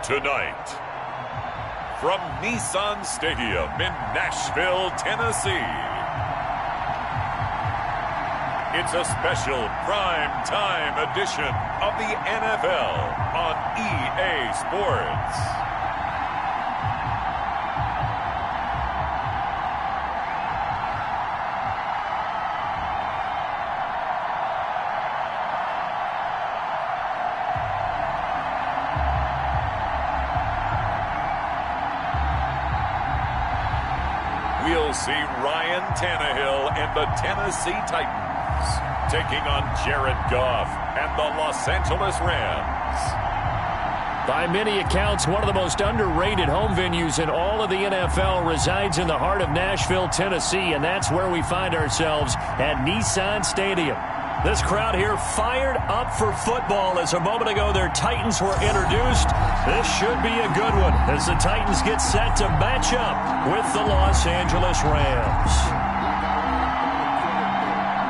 Tonight, from Nissan Stadium in Nashville, Tennessee, it's a special prime time edition of the NFL on EA Sports. We'll see Ryan Tannehill and the Tennessee Titans taking on Jared Goff and the Los Angeles Rams. By many accounts, one of the most underrated home venues in all of the NFL resides in the heart of Nashville, Tennessee, and that's where we find ourselves at Nissan Stadium. This crowd here fired up for football as a moment ago their Titans were introduced. This should be a good one as the Titans get set to match up with the Los Angeles Rams.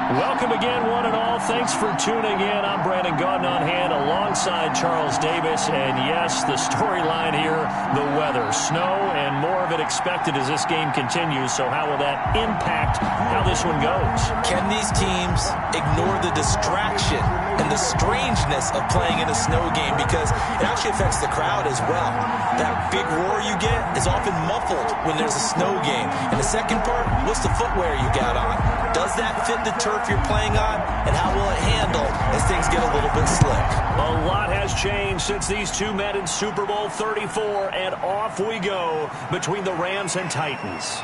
Welcome again, one and all. Thanks for tuning in. I'm Brandon Gaudin on hand alongside Charles Davis. And yes, the storyline here, the weather, snow, and more of it expected as this game continues. So how will that impact how this one goes? Can these teams ignore the distraction and the strangeness of playing in a snow game? Because it actually affects the crowd as well. That big roar you get is often muffled when there's a snow game. And the second part, what's the footwear you got on? Does that fit the turf you're playing on? And how will it handle as things get a little bit slick? A lot has changed since these two met in Super Bowl 34, and off we go between the Rams and Titans.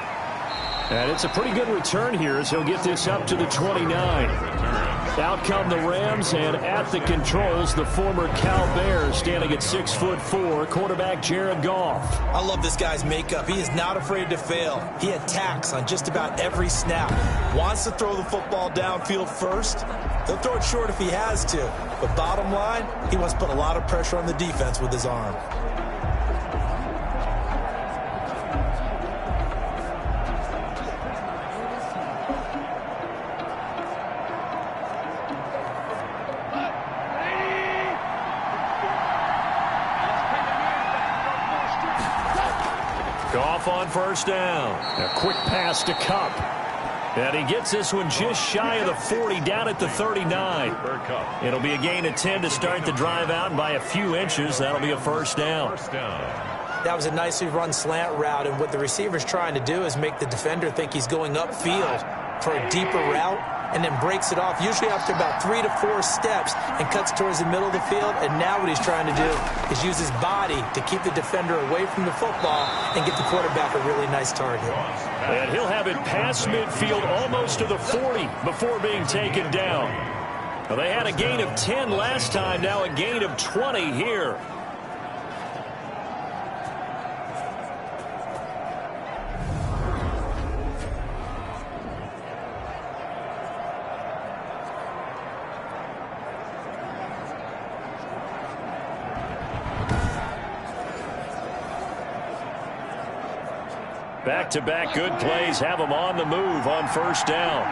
And it's a pretty good return here as he'll get this up to the 29. Out come the Rams, and at the controls, the former Cal Bear standing at 6'4", quarterback Jared Goff. I love this guy's makeup. He is not afraid to fail. He attacks on just about every snap. Wants to throw the football downfield first. He'll throw it short if he has to. But bottom line, he wants to put a lot of pressure on the defense with his arm. Goff on first down. A quick pass to Kupp. And he gets this one just shy of the 40, down at the 39. It'll be a gain of 10 to start the drive out, and by a few inches, that'll be a first down. That was a nicely run slant route, and what the receiver's trying to do is make the defender think he's going upfield for a deeper route, and then breaks it off, usually after about 3 to 4 steps, and cuts towards the middle of the field. And now what he's trying to do is use his body to keep the defender away from the football and get the quarterback a really nice target. And he'll have it past midfield almost to the 40 before being taken down. Well, they had a gain of 10 last time, now a gain of 20 here. Back-to-back good plays have them on the move on first down.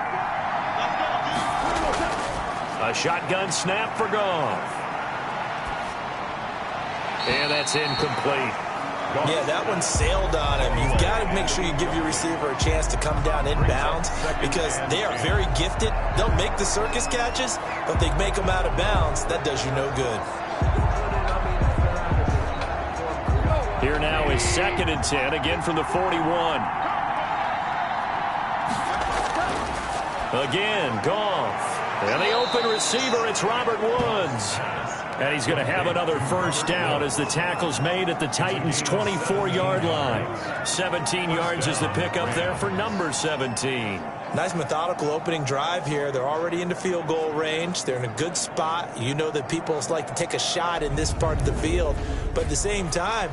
A shotgun snap for Goff. And that's incomplete. Yeah, that one sailed on him. You've got to make sure you give your receiver a chance to come down inbounds because they are very gifted. They'll make the circus catches, but they make them out of bounds. That does you no good. Here now is 2nd and 10, again from the 41. Again, Goff. And the open receiver, it's Robert Woods. And he's going to have another first down as the tackle's made at the Titans' 24-yard line. 17 yards is the pickup there for number 17. Nice methodical opening drive here. They're already into field goal range. They're in a good spot. You know that people like to take a shot in this part of the field. But at the same time,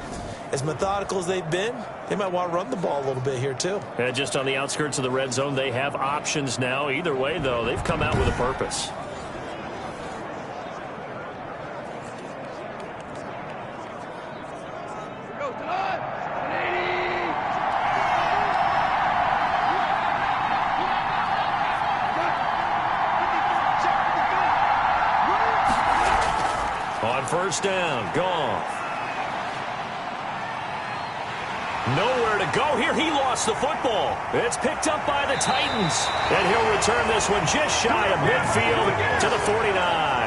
as methodical as they've been, they might want to run the ball a little bit here too. And just on the outskirts of the red zone, they have options now. Either way, though, they've come out with a purpose. On first down, Goff. Nowhere to go here. He lost the football. It's picked up by the Titans. And he'll return this one just shy of midfield to the 49.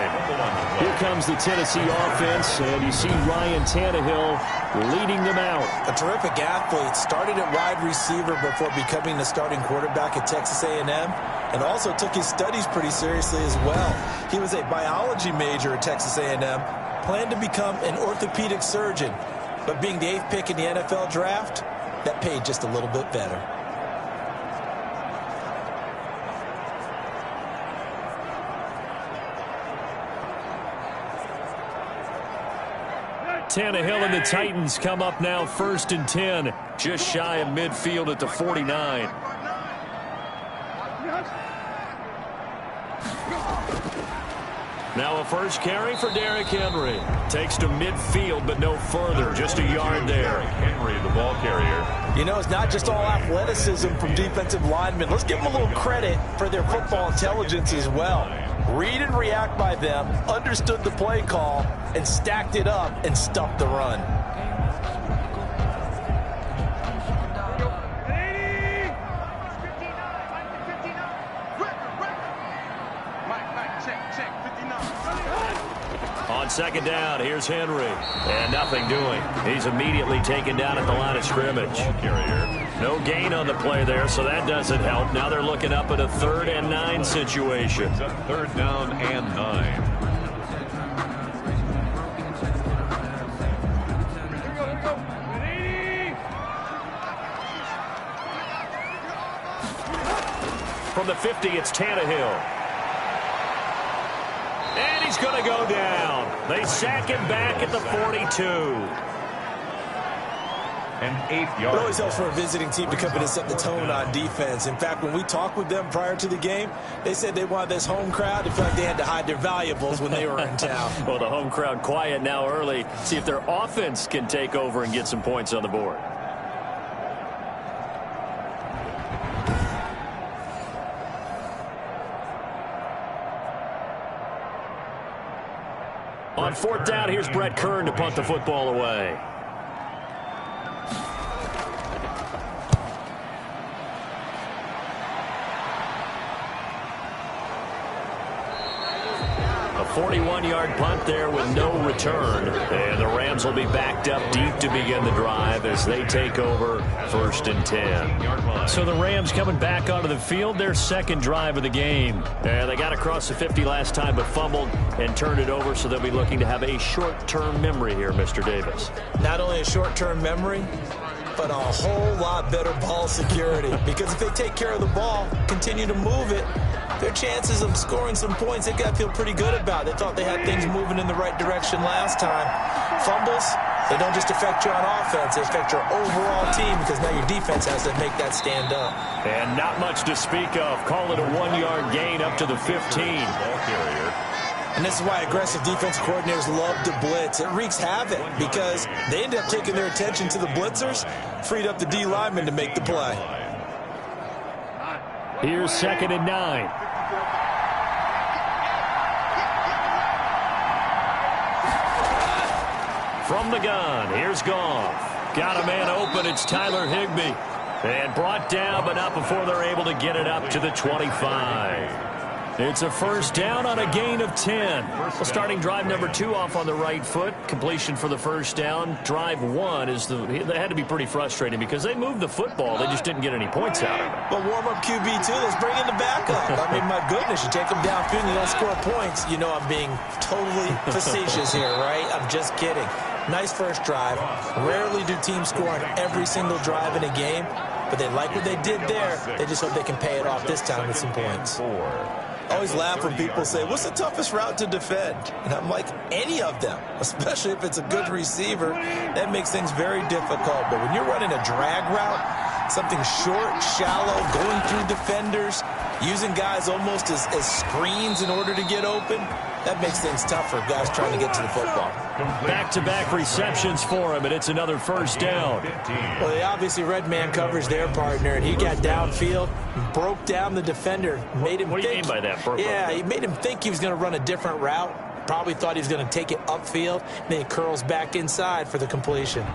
Here comes the Tennessee offense, and you see Ryan Tannehill leading them out. A terrific athlete. Started at wide receiver before becoming the starting quarterback at Texas A&M, and also took his studies pretty seriously as well. He was a biology major at Texas A&M, planned to become an orthopedic surgeon, but being the 8th pick in the NFL draft, that paid just a little bit better. Tannehill and the Titans come up now 1st and 10, just shy of midfield at the 49. Now a first carry for Derrick Henry. Takes to midfield, but no further. Just a yard there. Henry, the ball carrier. You know, it's not just all athleticism from defensive linemen. Let's give them a little credit for their football intelligence as well. Read and react by them, understood the play call, and stacked it up and stuffed the run. On second down, here's Henry. And nothing doing. He's immediately taken down at the line of scrimmage. No gain on the play there, so that doesn't help. Now they're looking up at a 3rd and 9 situation. It's a 3rd down and 9. From the 50, it's Tannehill. And he's going to go down. They sack him back at the 42. An 8th yard. It always helps for a visiting team to come in and set the tone on defense. In fact, when we talked with them prior to the game, they said they wanted this home crowd to feel like they had to hide their valuables when they were in town. Well, the home crowd quiet now early. See if their offense can take over and get some points on the board. On 4th down, here's Brett Kern to punt the football away. A 41-yard punt there with no return. And the Rams will be backed up deep to begin the drive as they take over 1st and 10. So the Rams coming back onto the field, their 2nd drive of the game. And they got across the 50 last time but fumbled and turned it over, so they'll be looking to have a short-term memory here, Mr. Davis. Not only a short-term memory, but a whole lot better ball security. Because if they take care of the ball, continue to move it, their chances of scoring some points, they got to feel pretty good about. They thought they had things moving in the right direction last time. Fumbles, they don't just affect you on offense, they affect your overall team because now your defense has to make that stand up. And not much to speak of. Call it a 1-yard gain up to the 15. Ball carrier. And this is why aggressive defense coordinators love to blitz. It wreaks havoc because they end up taking their attention to the blitzers, freed up the D lineman to make the play. Here's 2nd and 9. From the gun, here's Goff. Got a man open, it's Tyler Higbee. And brought down, but not before they're able to get it up to the 25. It's a 1st down on a gain of 10. Well, starting drive number 2 off on the right foot. Completion for the 1st down. Drive 1 is that had to be pretty frustrating because they moved the football. They just didn't get any points out of it. But warm-up QB, too. Let's bring in the backup. I mean, my goodness, you take them downfield and you don't score points. You know I'm being totally facetious here, right? I'm just kidding. Nice first drive. Rarely do teams score on every single drive in a game, but they like what they did there. They just hope they can pay it off this time with some points. I always laugh when people say, what's the toughest route to defend? And I'm like, any of them, especially if it's a good receiver. That makes things very difficult. But when you're running a drag route, something short, shallow, going through defenders, using guys almost as screens in order to get open, that makes things tough for guys trying to get to the football. Back-to-back receptions for him, and it's another 1st down. Well, they obviously read man coverage their partner, and he got downfield, broke down the defender, made him What do you mean by that? Yeah, he made him think he was going to run a different route. Probably thought he was going to take it upfield, and then he curls back inside for the completion.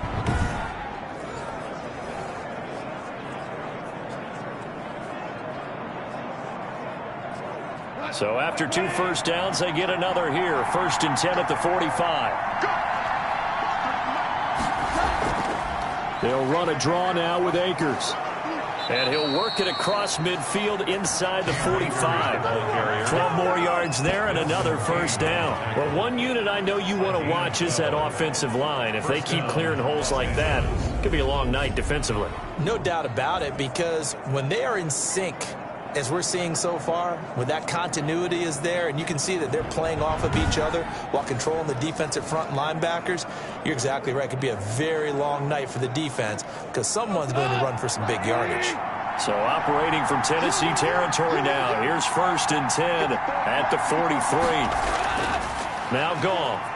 So after 2 first downs, they get another here. 1st and 10 at the 45. They'll run a draw now with Akers. And he'll work it across midfield inside the 45. 12 more yards there and another first down. Well, one unit I know you want to watch is that offensive line. If they keep clearing holes like that, it could be a long night defensively. No doubt about it, because when they are in sync, as we're seeing so far, when that continuity is there and you can see that they're playing off of each other while controlling the defensive front linebackers, you're exactly right. It could be a very long night for the defense because someone's going to run for some big yardage. So operating from Tennessee territory now. Here's 1st and 10 at the 43. Now Goff.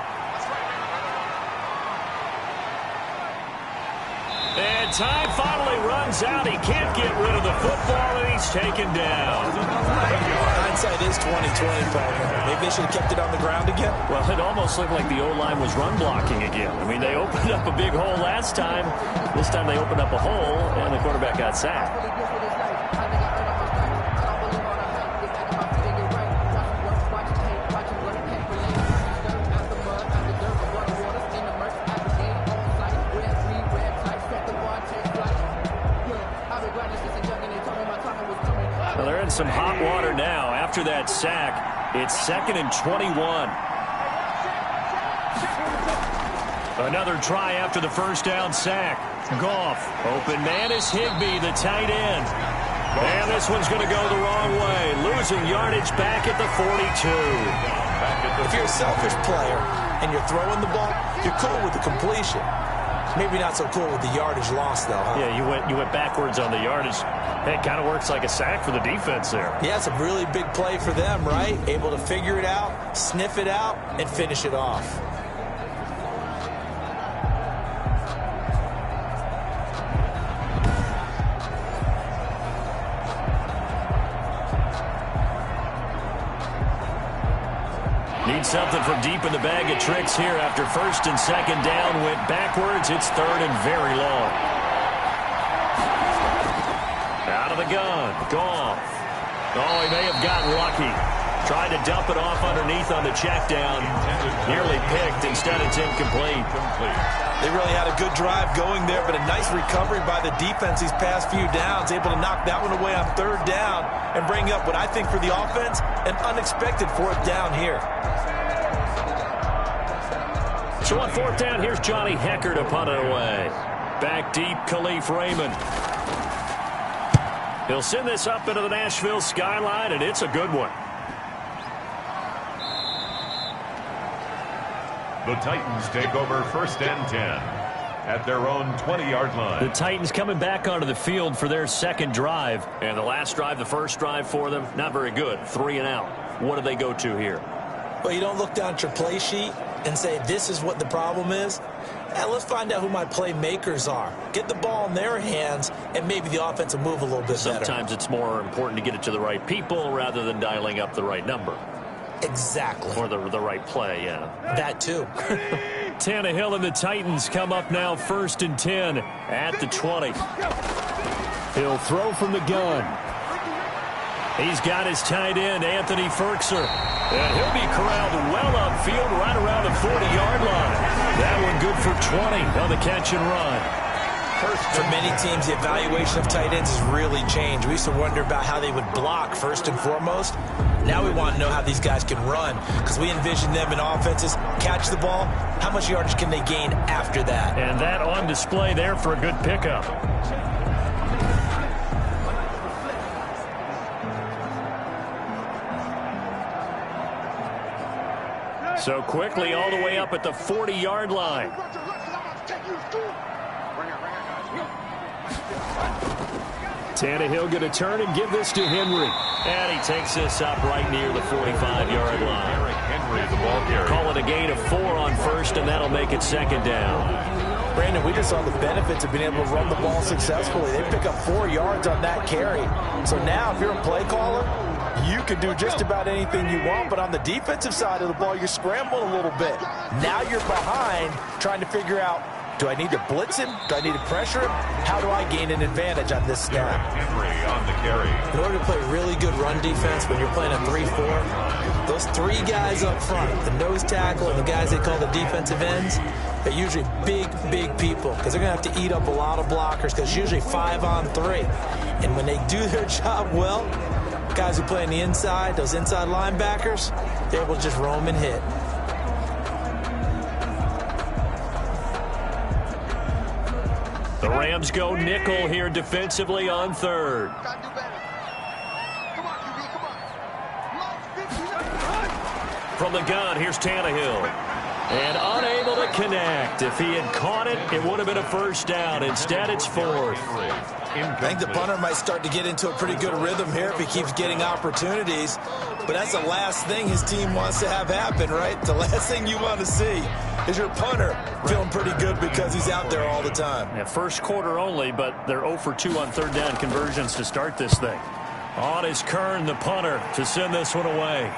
And time finally runs out. He can't get rid of the football, and he's taken down. Hindsight is 20/20, partner. Maybe they should have kept it on the ground again. Well, it almost looked like the O-line was run blocking again. I mean, they opened up a big hole last time. This time they opened up a hole, and the quarterback got sacked. Well, they're in some hot water now. After that sack, it's 2nd and 21. Another try after the first down sack. Goff. Open man is Higbee, the tight end. And this one's going to go the wrong way. Losing yardage back at the 42. If you're a selfish player and you're throwing the ball, you're cool with the completion. Maybe not so cool with the yardage loss, though, huh? Yeah, you went backwards on the yardage. Hey, it kind of works like a sack for the defense there. Yeah, it's a really big play for them, right? Able to figure it out, sniff it out, and finish it off. Need something from deep in the bag of tricks here after 1st and 2nd down. Went backwards. It's 3rd and very long. Out of the gun. Goff. Oh, he may have gotten lucky. Tried to dump it off underneath on the check down. Nearly picked. Instead, it's incomplete. They really had a good drive going there, but a nice recovery by the defense these past few downs. Able to knock that one away on 3rd down and bring up what I think for the offense, an unexpected 4th down here. So on 4th down, here's Johnny Hecker to punt it away. Back deep, Khalif Raymond. He'll send this up into the Nashville skyline, and it's a good one. The Titans take over 1st and 10 at their own 20-yard line. The Titans coming back onto the field for their 2nd drive. And the last drive, the first drive for them, not very good. 3 and out. What do they go to here? Well, you don't look down at your play sheet and say, this is what the problem is. And let's find out who my playmakers are. Get the ball in their hands, and maybe the offense will move a little bit better. Sometimes it's more important to get it to the right people rather than dialing up the right number. Exactly. Or the right play, yeah. That too. Tannehill and the Titans come up now 1st and 10 at the 20. He'll throw from the gun. He's got his tight end, Anthony Ferkser. And he'll be corralled well upfield right around the 40-yard line. That one good for 20 on the catch and run. For many teams, the evaluation of tight ends has really changed. We used to wonder about how they would block first and foremost. Now we want to know how these guys can run, because we envision them in offenses, catch the ball, how much yardage can they gain after that? And that on display there for a good pickup. So quickly all the way up at the 40-yard line. Tannehill going to turn and give this to Henry. And he takes this up right near the 45-yard line. Henry, the ball carrier. Call it a gain of 4 on 1st, and that'll make it 2nd down. Brandon, we just saw the benefits of being able to run the ball successfully. They pick up 4 yards on that carry. So now if you're a play caller, you can do just about anything you want, but on the defensive side of the ball, you're scrambling a little bit. Now you're behind trying to figure out Do I need to blitz him? Do I need to pressure him? How do I gain an advantage on this snap? Henry on the carry. In order to play really good run defense when you're playing a 3-4, those three guys up front, the nose tackle and the guys they call the defensive ends, they're usually big, big people because they're going to have to eat up a lot of blockers because usually 5-on-3. And when they do their job well, guys who play on the inside, those inside linebackers, they're able to just roam and hit. The Rams go nickel here defensively on third. From the gun, here's Tannehill. And unable to connect. If he had caught it, it would have been a first down. Instead, it's fourth. I think the punter might start to get into a pretty good rhythm here if he keeps getting opportunities. But that's the last thing his team wants to have happen, right? The last thing you want to see is your punter feeling pretty good because he's out there all the time. Yeah, first quarter only, but they're 0 for 2 on third down conversions to start this thing. On is Kern, the punter, to send this one away.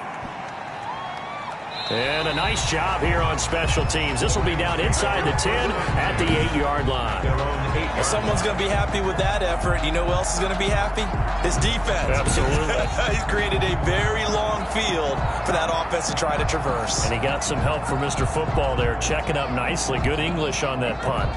And a nice job here on special teams. This will be down inside the 10 at the 8-yard line. Well, someone's going to be happy with that effort. You know who else is going to be happy? His defense. Absolutely. He's created a very long field for that offense to try to traverse. And he got some help from Mr. Football there, checking up nicely. Good English on that punt.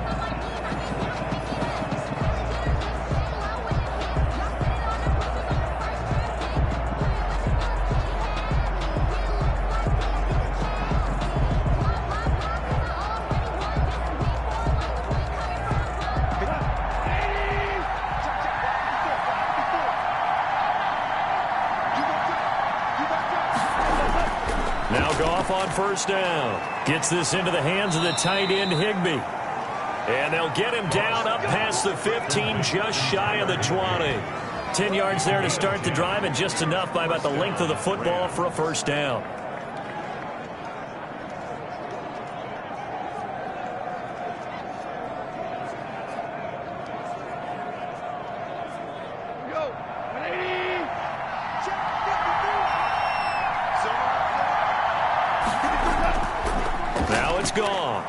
On first down. Gets this into the hands of the tight end, Higbee. And they'll get him down up past the 15, just shy of the 20. 10 yards there to start the drive, and just enough by about the length of the football for a first down. Goff.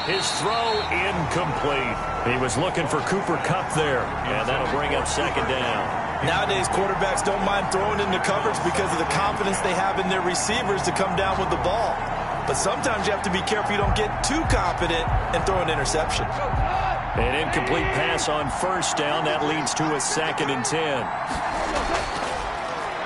His throw incomplete. He was looking for Cooper Kupp there, and that'll bring up second down. Nowadays, quarterbacks don't mind throwing into coverage because of the confidence they have in their receivers to come down with the ball. But sometimes you have to be careful you don't get too confident and throw an interception. An incomplete pass on first down. That leads to a 2nd and 10.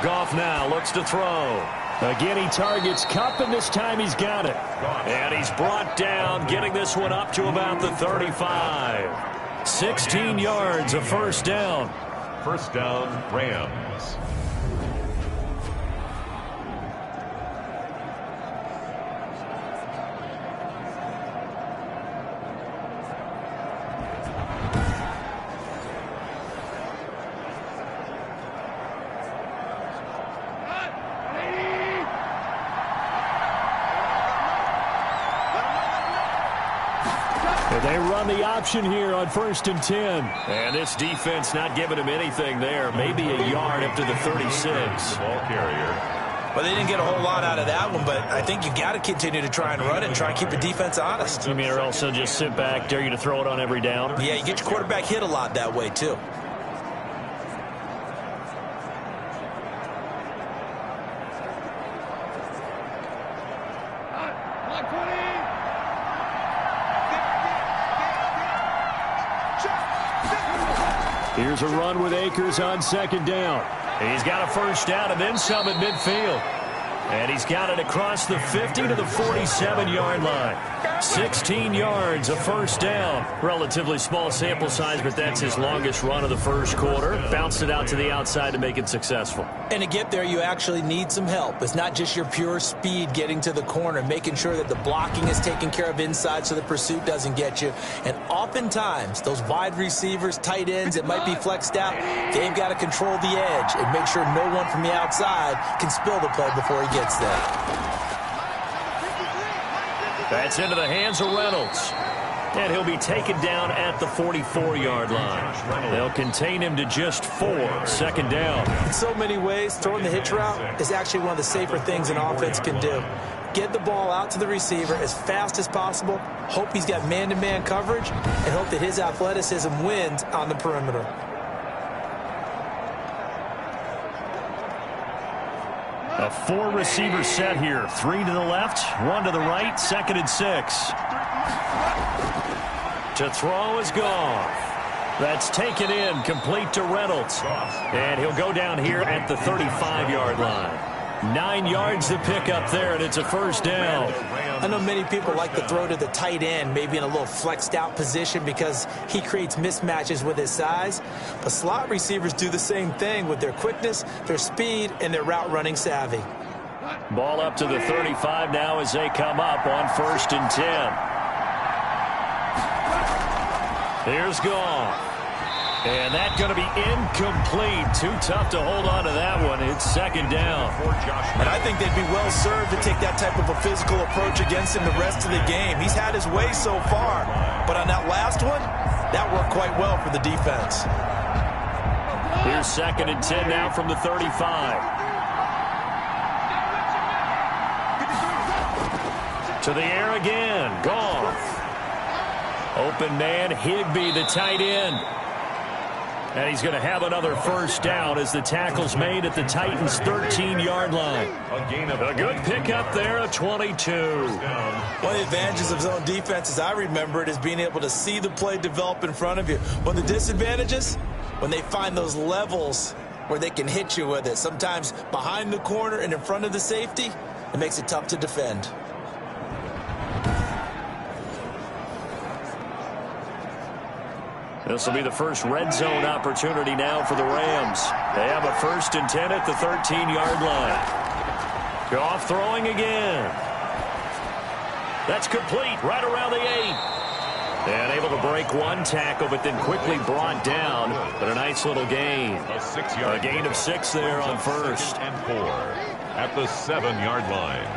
Goff now looks to throw. Again, he targets Kupp, and this time he's got it. And he's brought down, getting this one up to about the 35. 16 yards, a first down. First down, Rams. They run the option here on 1st and 10. And this defense not giving him anything there. Maybe a yard up to the 36. Ball carrier. Well, they didn't get a whole lot out of that one, but I think you've got to continue to try and run it and try and keep the defense honest. You mean, or else they'll just sit back, dare you to throw it on every down? Yeah, you get your quarterback hit a lot that way, too. Here's a run with Akers on 2nd down. He's got a first down and then some at midfield. And he's got it across the 50 to the 47-yard line. 16 yards, a first down. Relatively small sample size, but that's his longest run of the first quarter. Bounced it out to the outside to make it successful. And to get there, you actually need some help. It's not just your pure speed getting to the corner, making sure that the blocking is taken care of inside so the pursuit doesn't get you. And oftentimes, those wide receivers, tight ends that might be flexed out, they've got to control the edge and make sure no one from the outside can spill the play before he gets there. That's into the hands of Reynolds. And he'll be taken down at the 44-yard line. They'll contain him to just 4, 2nd down. In so many ways, throwing the hitch route is actually one of the safer things an offense can do. get the ball out to the receiver as fast as possible, hope he's got man-to-man coverage, and hope that his athleticism wins on the perimeter. A 4-receiver set here. 3 to the left, 1 to the right, 2nd and 6. To throw is Goff. That's taken in, complete to Reynolds. And he'll go down here at the 35-yard line. 9 yards to pick up there, and it's a first down. I know many people like to throw to the tight end, maybe in a little flexed out position because he creates mismatches with his size. But slot receivers do the same thing with their quickness, their speed, and their route running savvy. Ball up to the 35 now as they come up on 1st and 10. Here's Goff. And that's going to be incomplete. Too tough to hold on to that one. It's 2nd down. And I think they'd be well served to take that type of a physical approach against him the rest of the game. He's had his way so far. But on that last one, that worked quite well for the defense. Here's 2nd and 10 now from the 35. To the air again. Goff. Open man, Higbee, the tight end. And he's going to have another first down as the tackle's made at the Titans' 13-yard line. A good pickup there, a 22. One of the advantages of zone defense, as I remember it, is being able to see the play develop in front of you. One of the disadvantages, when they find those levels where they can hit you with it, sometimes behind the corner and in front of the safety, it makes it tough to defend. This will be the first red zone opportunity now for the Rams. They have a 1st and 10 at the 13-yard line. Goff throwing again. That's complete right around the 8. And able to break one tackle, but then quickly brought down. But a nice little gain. A gain of 6 there on 1st and 4 at the 7-yard line.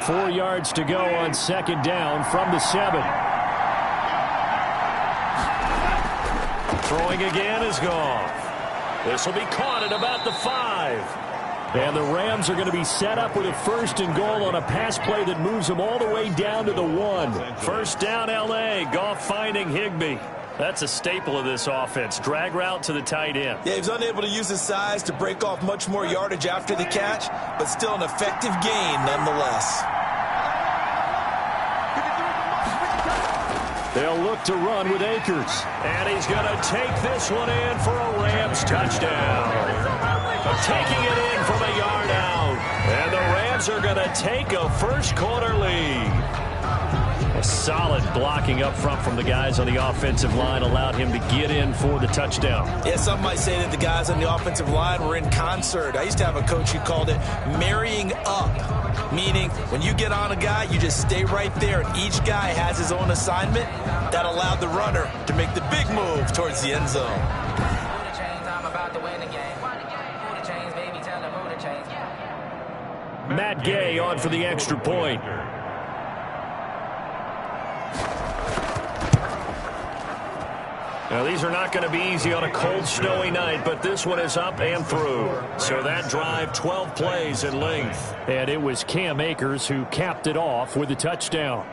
Four yards to go on 2nd down from the 7. Throwing again is Goff. This will be caught at about the 5. And the Rams are going to be set up with a 1st and goal on a pass play that moves them all the way down to the 1. First down, L.A. Goff finding Higbee. That's a staple of this offense. Drag route to the tight end. Yeah, he was unable to use his size to break off much more yardage after the catch, but still an effective gain nonetheless. They'll look to run with Akers. And he's going to take this one in for a Rams touchdown. Taking it in from a yard out. And the Rams are going to take a first-quarter lead. A solid blocking up front from the guys on the offensive line allowed him to get in for the touchdown. Yeah, some might say that the guys on the offensive line were in concert. I used to have a coach who called it marrying up, meaning when you get on a guy, you just stay right there, and each guy has his own assignment. That allowed the runner to make the big move towards the end zone. Matt Gay on for the extra point. Now, these are not going to be easy on a cold, snowy night, but this one is up and through. So that drive, 12 plays in length. And it was Cam Akers who capped it off with a touchdown.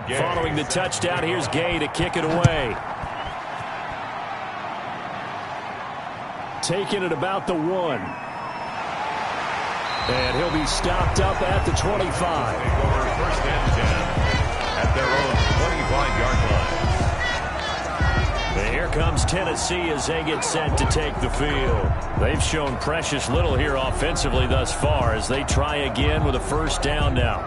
Following the touchdown, here's Gay to kick it away. Taking it about the 1. And he'll be stopped up at the 25. First and 10 at their own 25-yard line. And here comes Tennessee as they get set to take the field. They've shown precious little here offensively thus far as they try again with a first down now.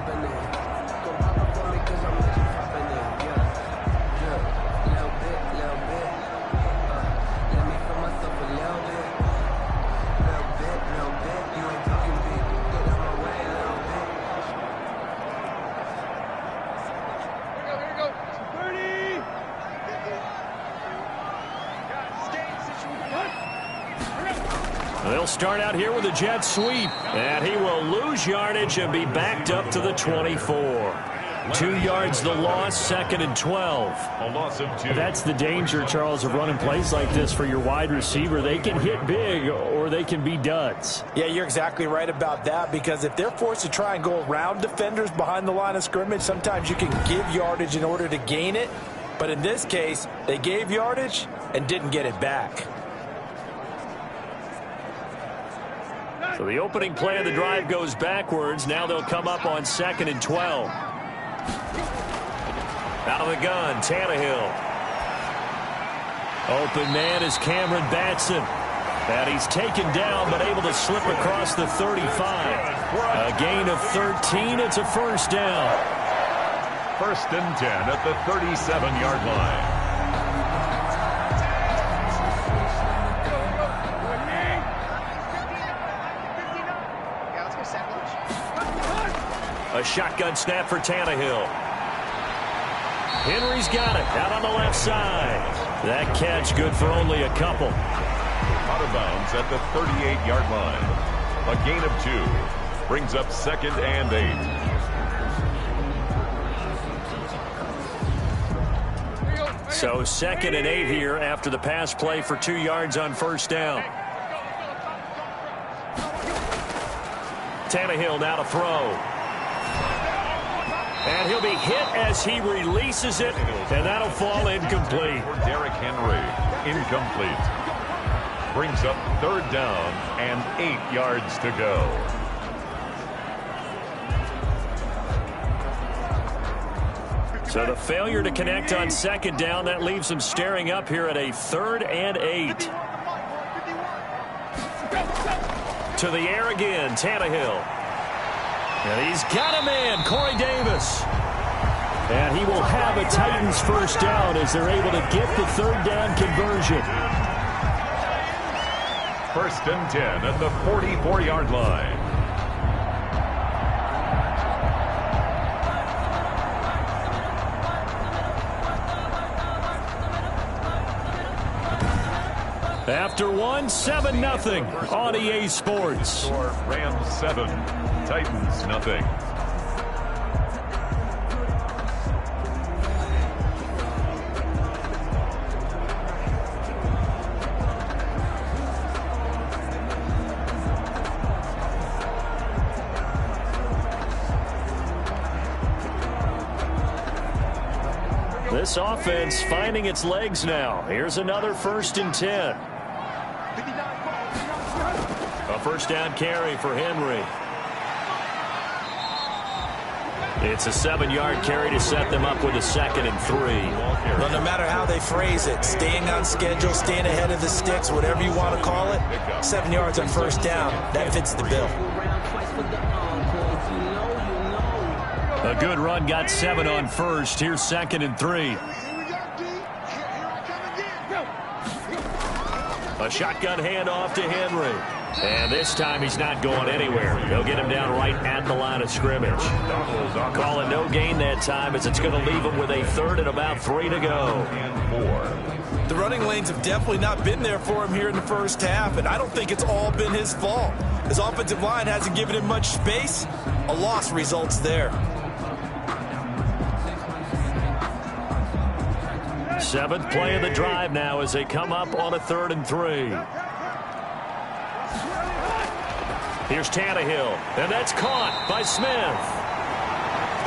He'll start out here with a jet sweep. And he will lose yardage and be backed up to the 24. 2 yards the loss, 2nd and 12. A loss of 2. That's the danger, Charles, of running plays like this for your wide receiver. They can hit big or they can be duds. Yeah, you're exactly right about that, because if they're forced to try and go around defenders behind the line of scrimmage, sometimes you can give yardage in order to gain it. But in this case, they gave yardage and didn't get it back. So the opening play of the drive goes backwards. Now they'll come up on 2nd and 12. Out of the gun, Tannehill. Open man is Cameron Batson. And he's taken down but able to slip across the 35. A gain of 13. It's a first down. 1st and 10 at the 37-yard line. A shotgun snap for Tannehill. Henry's got it out on the left side. That catch good for only a couple. Out of bounds at the 38-yard line. A gain of 2. Brings up 2nd and 8. So 2nd and 8 here after the pass play for 2 yards on first down. Tannehill now to throw. And he'll be hit as he releases it, and that'll fall incomplete. Derrick Henry, incomplete. Brings up 3rd down and 8 yards to go. So the failure to connect on 2nd down, that leaves him staring up here at a 3rd and 8. To the air again, Tannehill. And he's got a man, Corey Davis. And he will have a Titans first down as they're able to get the 3rd down conversion. 1st and 10 at the 44-yard line. After 7-0 on EA Sports. Rams 7, Titans nothing. This offense finding its legs now. Here's another 1st and 10. A first down carry for Henry. It's a 7-yard carry to set them up with a 2nd and 3. Well, no matter how they phrase it, staying on schedule, staying ahead of the sticks, whatever you want to call it, 7 yards on first down, that fits the bill. A good run got 7 on first. Here's 2nd and 3. A shotgun handoff to Henry. And this time he's not going anywhere. They'll get him down right at the line of scrimmage. Call it no gain that time as it's going to leave him with a 3rd and about 3 to go. The running lanes have definitely not been there for him here in the first half, and I don't think it's all been his fault. His offensive line hasn't given him much space. A loss results there. 7th play of the drive now as they come up on a 3rd and 3. Here's Tannehill, and that's caught by Smith.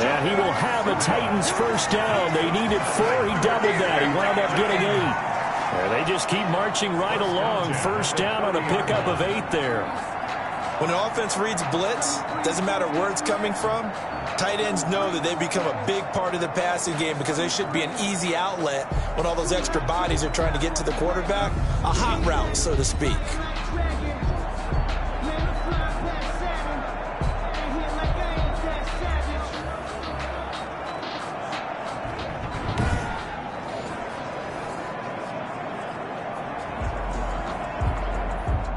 And he will have a Titans first down. They needed 4. He doubled that. He wound up getting 8. And they just keep marching right along. First down on a pickup of 8 there. When an offense reads blitz, doesn't matter where it's coming from, tight ends know that they become a big part of the passing game because they should be an easy outlet when all those extra bodies are trying to get to the quarterback. A hot route, so to speak.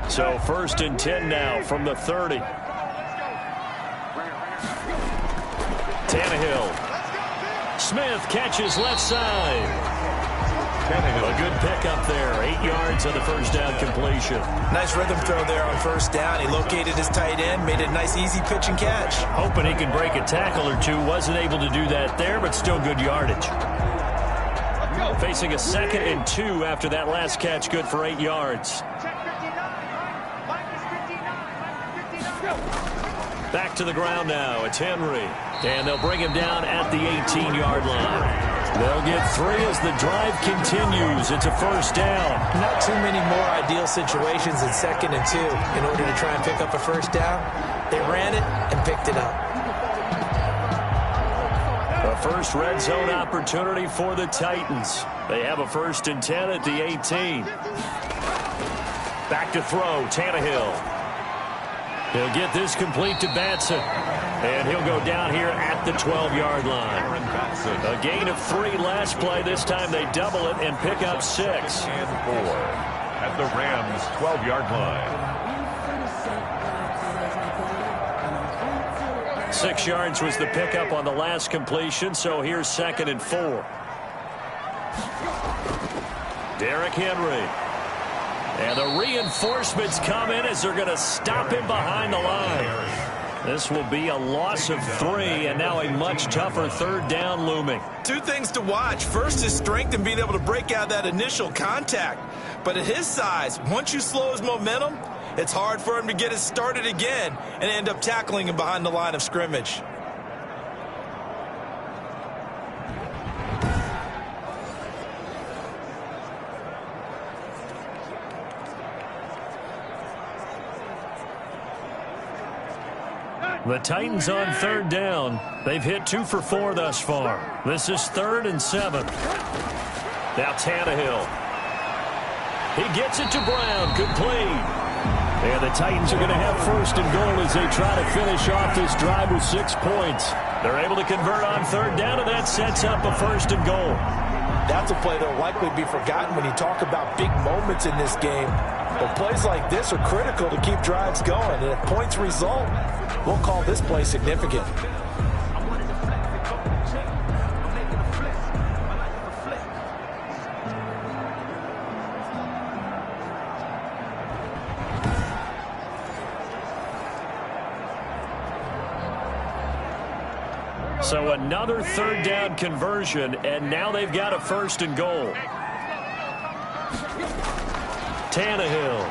So 1st and 10 now from the 30. Tannehill. Smith catches left side. Tannehill. A good pickup there. 8 yards on the first down completion. Nice rhythm throw there on first down. He located his tight end, made a nice easy pitch and catch. Hoping he could break a tackle or two. Wasn't able to do that there, but still good yardage. Facing a 2nd and 2 after that last catch. Good for 8 yards. Back to the ground now. It's Henry. And they'll bring him down at the 18-yard line. They'll get 3 as the drive continues. It's a first down. Not too many more ideal situations in 2nd and 2 in order to try and pick up a first down. They ran it and picked it up. A first red zone opportunity for the Titans. They have a 1st and 10 at the 18. Back to throw. Tannehill. He'll get this complete to Batson. And he'll go down here at the 12-yard line. A gain of 3 last play. This time they double it and pick up 6. And 4 at the Rams' 12-yard line. 6 yards was the pickup on the last completion, so here's 2nd and 4. Derrick Henry. And the reinforcements come in as they're going to stop him behind the line. This will be a loss of 3, and now a much tougher 3rd down looming. 2 things to watch. First, his strength and being able to break out that initial contact. But at his size, once you slow his momentum, it's hard for him to get it started again and end up tackling him behind the line of scrimmage. The Titans on 3rd down. They've hit 2 for 4 thus far. This is 3rd and 7. Now Tannehill. He gets it to Brown. Complete. And the Titans are going to have 1st and goal as they try to finish off this drive with 6 points. They're able to convert on 3rd down, and that sets up a 1st and goal. That's a play that will likely be forgotten when you talk about big moments in this game. But plays like this are critical to keep drives going. And if points result, we'll call this play significant. So another 3rd down conversion, and now they've got a 1st and goal. Tannehill.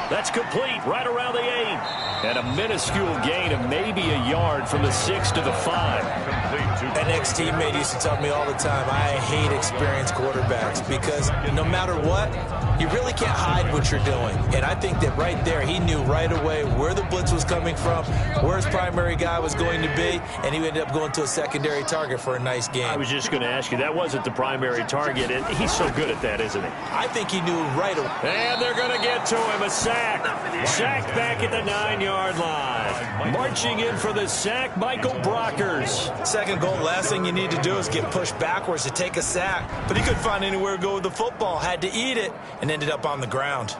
That's complete right around the 8. And a minuscule gain of maybe a yard from the 6 to the 5. An ex-teammate used to tell me all the time, I hate experienced quarterbacks because no matter what, you really can't hide what you're doing. And I think that right there, he knew right away where the blitz was coming from, where his primary guy was going to be, and he ended up going to a secondary target for a nice game. I was just going to ask you, that wasn't the primary target, and he's so good at that, isn't he? I think he knew right away. And they're going to get to him, a sack. Sacked back at the 9-yard line. Marching in for the sack, Michael Brockers. 2nd goal, last thing you need to do is get pushed backwards to take a sack. But he couldn't find anywhere to go with the football, had to eat it, and ended up on the ground.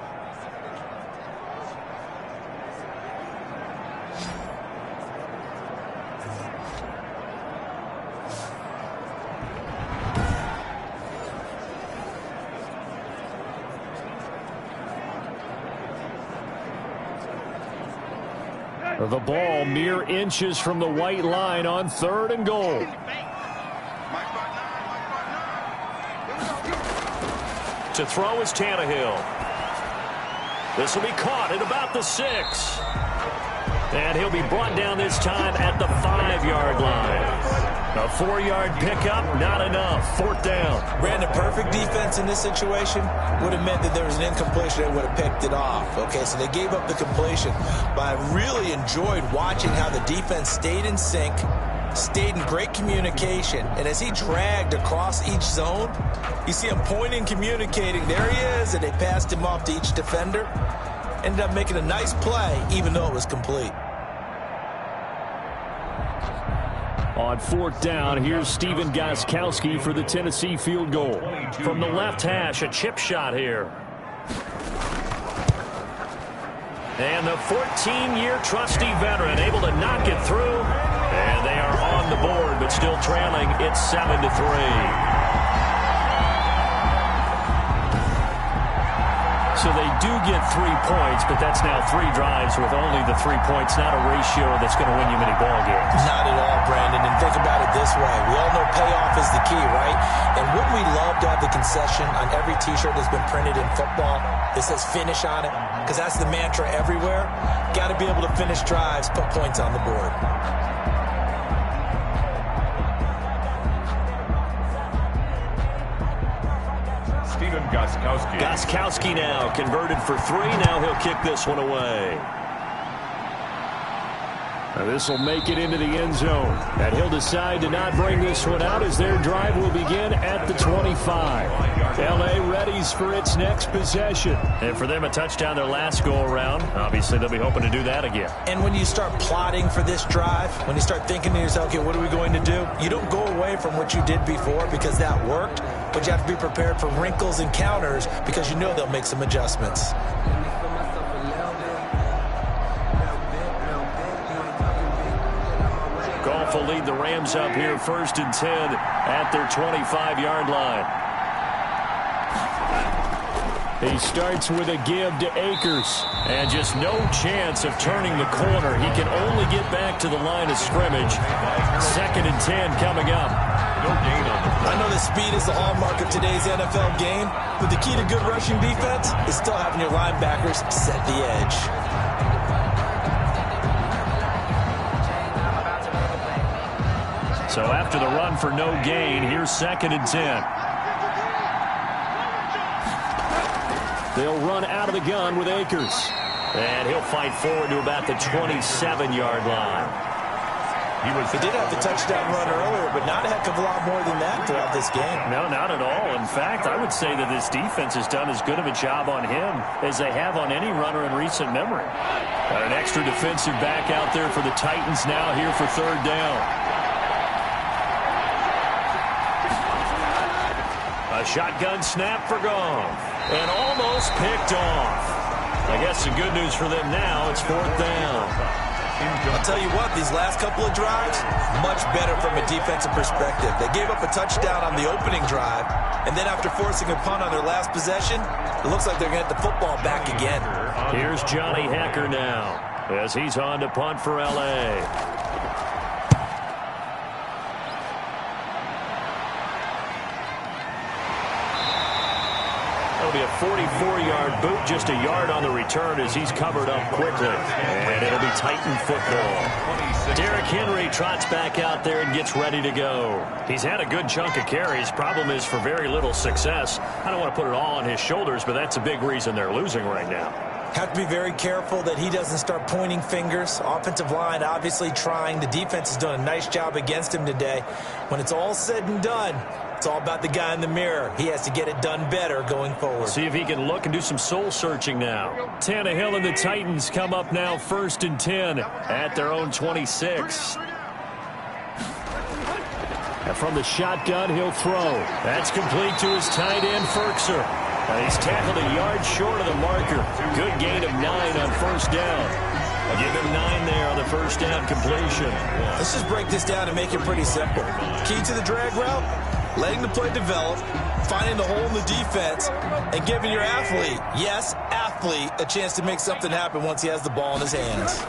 The ball mere inches from the white line on 3rd and goal. To throw is Tannehill. This will be caught at about the 6. And he'll be brought down this time at the 5-yard line. A 4-yard pickup, not enough. 4th down. Ran a perfect defense in this situation. Would have meant that there was an incompletion that would have picked it off. Okay, so they gave up the completion. But I really enjoyed watching how the defense stayed in sync, stayed in great communication. And as he dragged across each zone, you see him pointing, communicating. There he is, and they passed him off to each defender. Ended up making a nice play, even though it was complete. On 4th down, here's Steven Gostkowski for the Tennessee field goal. From the left hash, a chip shot here. And the 14-year trusty veteran able to knock it through. And they are on the board, but still trailing. It's 7-3. So they do get 3 points, but that's now 3 drives with only the 3 points, not a ratio that's going to win you many ball games. Not at all, Brandon. And think about it this way. We all know payoff is the key, right? And wouldn't we love to have the concession on every T-shirt that's been printed in football that says finish on it? Because that's the mantra everywhere. Got to be able to finish drives, put points on the board. Gostkowski now converted for 3. Now he'll kick this one away. This will make it into the end zone. And he'll decide to not bring this one out as their drive will begin at the 25. L.A. readies for its next possession. And for them, a touchdown their last go-around. Obviously, they'll be hoping to do that again. And when you start plotting for this drive, when you start thinking to yourself, okay, what are we going to do? You don't go away from what you did before because that worked, but you have to be prepared for wrinkles and counters because you know they'll make some adjustments. Goff will lead the Rams up here 1st and 10 at their 25-yard line. He starts with a give to Akers. And just no chance of turning the corner. He can only get back to the line of scrimmage. 2nd and 10 coming up. No gain on the play. I know that speed is the hallmark of today's NFL game, but the key to good rushing defense is still having your linebackers set the edge. So after the run for no gain, here's 2nd and 10. They'll run out of the gun with Akers. And he'll fight forward to about the 27-yard line. He did have the touchdown run earlier, but not a heck of a lot more than that throughout this game. No, not at all. In fact, I would say that this defense has done as good of a job on him as they have on any runner in recent memory. Got an extra defensive back out there for the Titans now here for 3rd down. A shotgun snap for Goff. And almost picked off. I guess the good news for them now, it's 4th down. I'll tell you what, these last couple of drives, much better from a defensive perspective. They gave up a touchdown on the opening drive, and then after forcing a punt on their last possession, it looks like they're going to get the football back again. Here's Johnny Hecker now, as he's on to punt for L.A. It'll be a 44-yard boot, just a yard on the return as he's covered up quickly. And it'll be Titan football. Derrick Henry trots back out there and gets ready to go. He's had a good chunk of carries. Problem is for very little success. I don't want to put it all on his shoulders, but that's a big reason they're losing right now. Have to be very careful that he doesn't start pointing fingers. Offensive line obviously trying. The defense has done a nice job against him today. When it's all said and done, it's all about the guy in the mirror. He has to get it done better going forward. See if he can look and do some soul-searching now. Tannehill and the Titans come up now 1st and 10 at their own 26. And from the shotgun, he'll throw. That's complete to his tight end, Ferkser. And he's tackled a yard short of the marker. Good gain of 9 on 1st down. I'll give him 9 there on the 1st down completion. Let's just break this down and make it pretty simple. Key to the drag route, letting the play develop, finding the hole in the defense, and giving your athlete, yes, athlete, a chance to make something happen once he has the ball in his hands.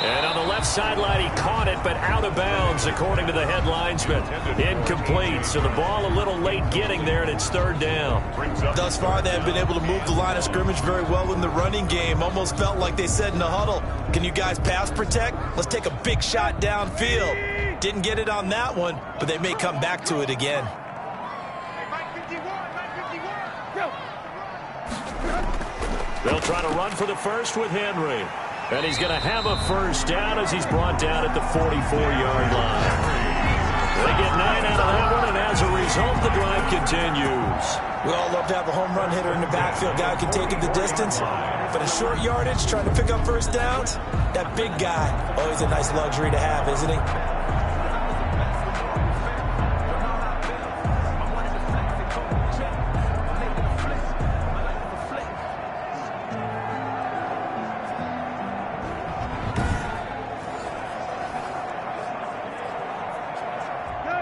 And on the left sideline, he caught it, but out of bounds, according to the head linesman. Incomplete, so the ball a little late getting there, and it's 3rd down. Thus far, they have been able to move the line of scrimmage very well in the running game. Almost felt like they said in the huddle, can you guys pass protect? Let's take a big shot downfield. Didn't get it on that one, but they may come back to it again. They'll try to run for the first with Henry. And he's going to have a 1st down as he's brought down at the 44-yard line. They get 9 out of that one, and as a result, the drive continues. We all love to have a home run hitter in the backfield, guy who can take it the distance. But in short yardage, trying to pick up 1st downs, that big guy, always a nice luxury to have, isn't he?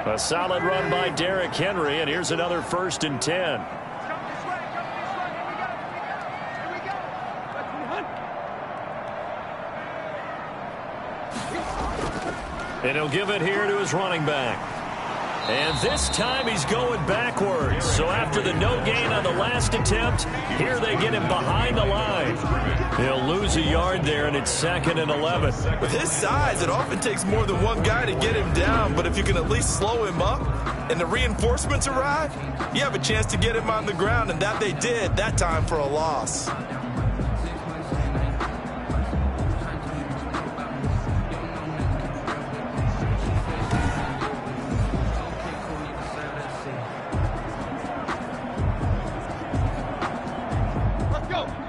A solid run by Derrick Henry, and here's another 1st and 10. And he'll give it here to his running back. And this time he's going backwards. So after the no gain on the last attempt, here they get him behind the line. He'll lose a yard there, and it's 2nd and 11. With his size, it often takes more than one guy to get him down. But if you can at least slow him up and the reinforcements arrive, you have a chance to get him on the ground. And that they did, that time for a loss.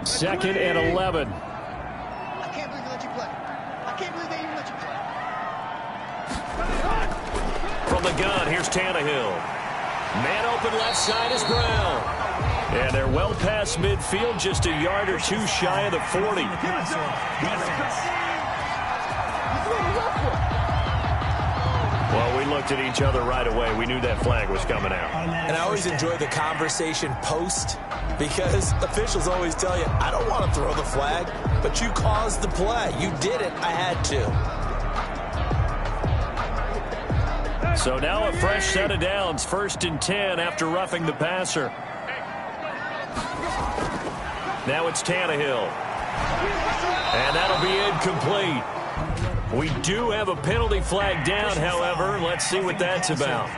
Second and 11. I can't believe they let you play. I can't believe they even let you play. From the gun, here's Tannehill. Man open left side is Brown. And they're well past midfield, just a yard or two shy of the 40. Well, we looked at each other right away. We knew that flag was coming out. And I always enjoy the conversation post, because officials always tell you, I don't want to throw the flag, but you caused the play. You did it. I had to. So now a fresh set of downs, 1st and 10 after roughing the passer. Now it's Tannehill. And that'll be incomplete. We do have a penalty flag down, however. Let's see what that's about.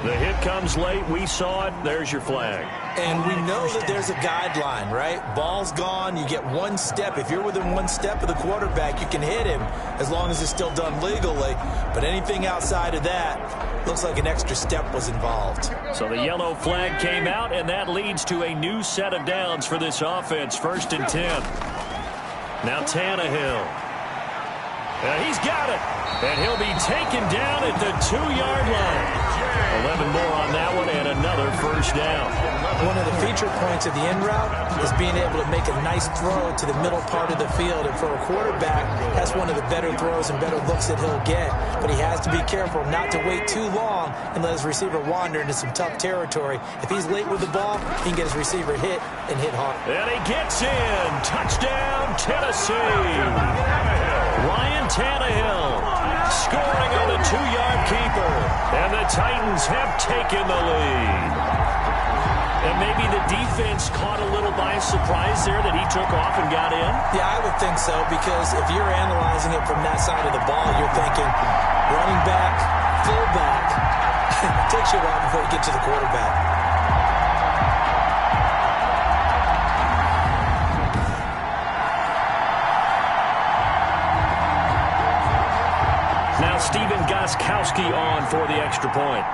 The hit comes late. We saw it. There's your flag. And we know that there's a guideline, right? Ball's gone. You get one step. If you're within one step of the quarterback, you can hit him as long as it's still done legally. But anything outside of that, looks like an extra step was involved. So the yellow flag came out, and that leads to a new set of downs for this offense. 1st and 10. Now Tannehill. He's got it. And he'll be taken down at the 2-yard line. 11 more on that one, and another 1st down. One of the feature points of the in route is being able to make a nice throw to the middle part of the field. And for a quarterback, that's one of the better throws and better looks that he'll get. But he has to be careful not to wait too long and let his receiver wander into some tough territory. If he's late with the ball, he can get his receiver hit and hit hard. And he gets in. Touchdown, Tennessee. Ryan Tannehill scoring on the 2-yard keeper. And the Titans have taken the lead. And maybe the defense caught a little by surprise there that he took off and got in? Yeah, I would think so, because if you're analyzing it from that side of the ball, you're thinking running back, fullback. It takes you a while before you get to the quarterback. Now Stephen Gostkowski on for the extra point.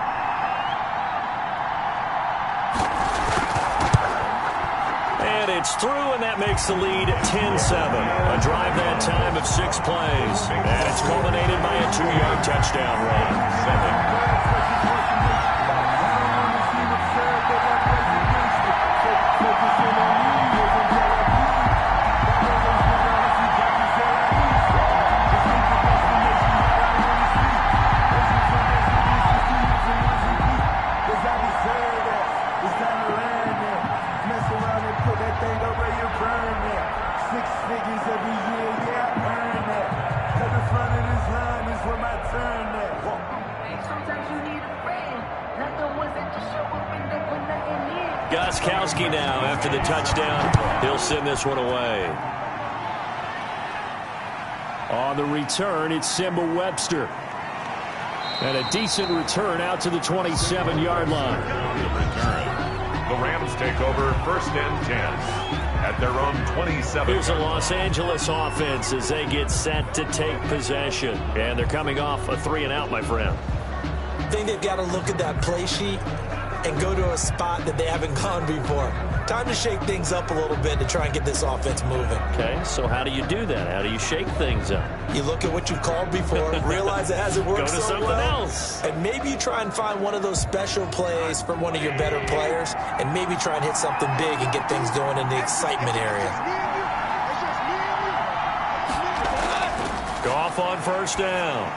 And it's through, and that makes the lead 10-7. A drive that time of 6 plays. And it's culminated by a 2-yard touchdown run. Gostkowski now, after the touchdown, he'll send this one away. On the return, it's Simba Webster. And a decent return out to the 27-yard line. The Rams take over 1st and 10 at their own 27. Here's a Los Angeles offense as they get set to take possession. And they're coming off a 3-and-out, my friend. I think they've got to look at that play sheet and go to a spot that they haven't gone before. Time to shake things up a little bit to try and get this offense moving. Okay, so how do you do that? How do you shake things up? You look at what you've called before, realize it hasn't worked Go to so someone well, else. and maybe you try and find one of those special plays from one of your better players, and maybe try and hit something big and get things going in the excitement area. Goff on first down.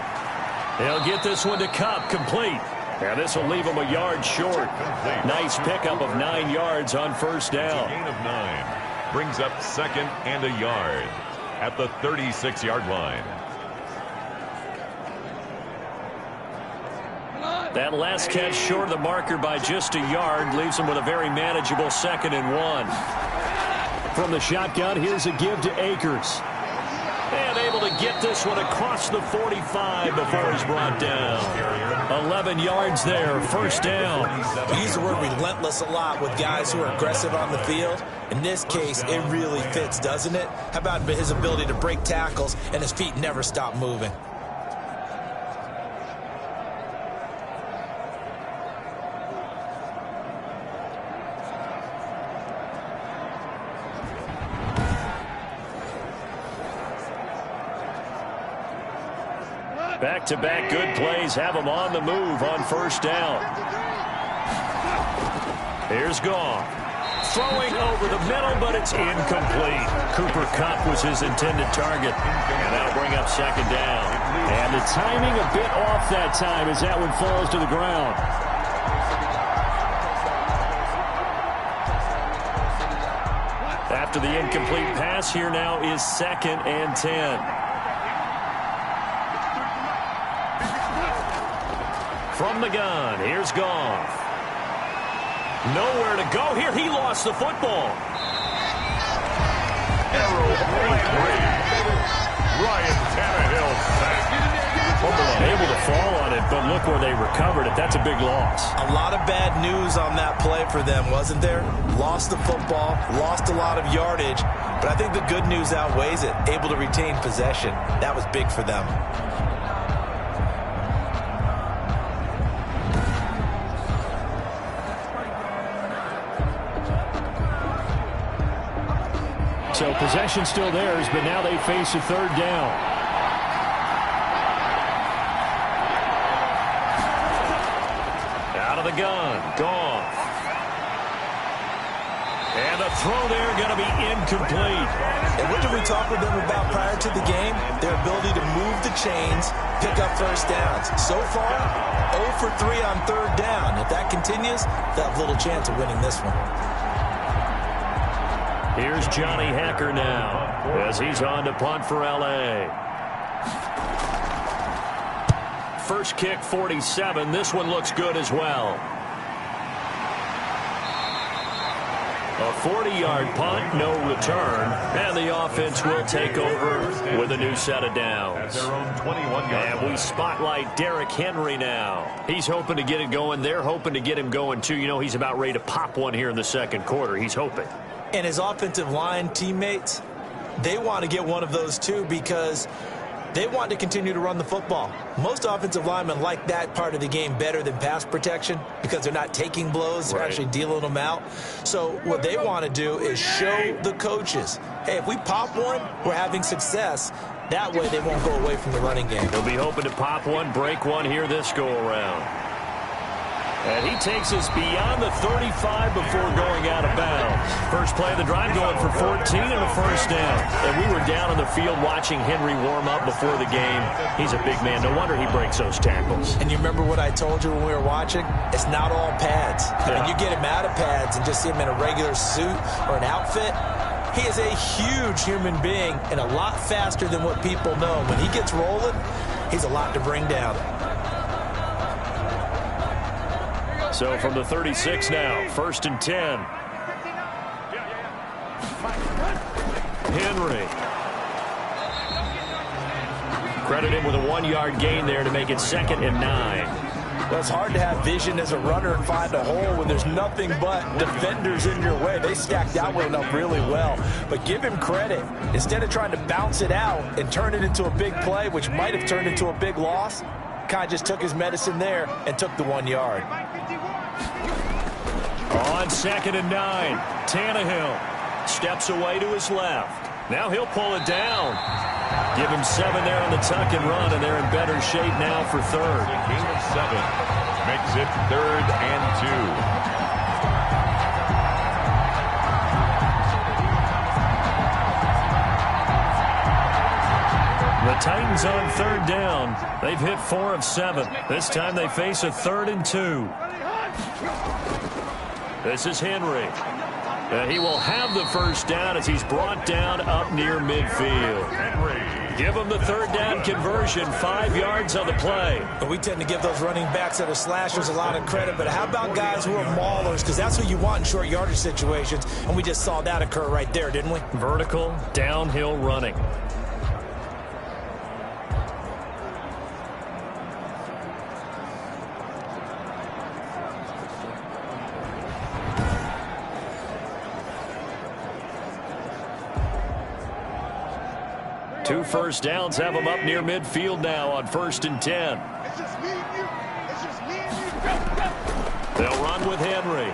He'll get this one to Kupp, complete. And this will leave him a yard short. Nice pickup of 9 yards on first down. Gain of 9 brings up 2nd and a yard at the 36-yard line. That last catch short of the marker by just a yard leaves him with a very manageable 2nd and 1. From the shotgun, here's a give to Akers. And able to get this one across the 45 before he's brought down. 11 yards there, first down. We use the word relentless a lot with guys who are aggressive on the field. In this case, it really fits, doesn't it? How about his ability to break tackles and his feet never stop moving? Back-to-back good plays have him on the move on first down. Here's Goff. Throwing over the middle, but it's incomplete. Cooper Kupp was his intended target. And that'll bring up 2nd down. And the timing a bit off that time as that one falls to the ground. After the incomplete pass, here now is 2nd and 10. From the gun, here's Goff. Nowhere to go here. He lost the football. Arrowhead Ryan Tannehill sacked. Able to fall on it, but look where they recovered it. That's a big loss. A lot of bad news on that play for them, wasn't there? Lost the football, lost a lot of yardage, but I think the good news outweighs it. Able to retain possession. That was big for them. So possession still theirs, but now they face a 3rd down. Out of the gun, Goff. And the throw there going to be incomplete. And what did we talk with them about prior to the game? Their ability to move the chains, pick up first downs. So far, 0 for 3 on 3rd down. If that continues, they'll have little chance of winning this one. Here's Johnny Hacker now as he's on to punt for L.A. First kick, 47. This one looks good as well. A 40-yard punt, no return, and the offense will take over with a new set of downs. And we spotlight Derrick Henry now. He's hoping to get it going. They're hoping to get him going, too. You know, he's about ready to pop one here in the 2nd quarter. He's hoping. And his offensive line teammates, they want to get one of those too because they want to continue to run the football. Most offensive linemen like that part of the game better than pass protection because they're not taking blows, they're actually dealing them out. So what they want to do is show the coaches, hey, if we pop one, we're having success. That way they won't go away from the running game. They'll be hoping to pop one, break one here this go-around. And he takes us beyond the 35 before going out of bounds. First play of the drive going for 14 and a first down. And we were down on the field watching Henry warm up before the game. He's a big man. No wonder he breaks those tackles. And you remember what I told you when we were watching? It's not all pads. When you get him out of pads and just see him in a regular suit or an outfit, he is a huge human being and a lot faster than what people know. When he gets rolling, he's a lot to bring down. So from the 36 now, 1st and 10. Henry. Credit him with a 1-yard gain there to make it 2nd and 9. Well, it's hard to have vision as a runner and find a hole when there's nothing but defenders in your way. They stacked that one up really well. But give him credit. Instead of trying to bounce it out and turn it into a big play, which might have turned into a big loss, kind of just took his medicine there and took the 1 yard. On 2nd and 9, Tannehill steps away to his left. Now he'll pull it down. Give him 7 there on the tuck and run, and they're in better shape now for 3rd. Gain of 7 makes it 3rd and 2. The Titans on 3rd down. They've hit 4 of 7. This time they face a 3rd and 2. This is Henry. He will have the 1st down as he's brought down up near midfield. Henry. Give him the 3rd down conversion, 5 yards on the play. We tend to give those running backs that are slashers a lot of credit, but how about guys who are maulers? Because that's what you want in short yardage situations, and we just saw that occur right there, didn't we? Vertical, downhill running. Two 1st downs have them up near midfield now on 1st and 10. It's just me and you. It's just me and you. Go, go. They'll run with Henry.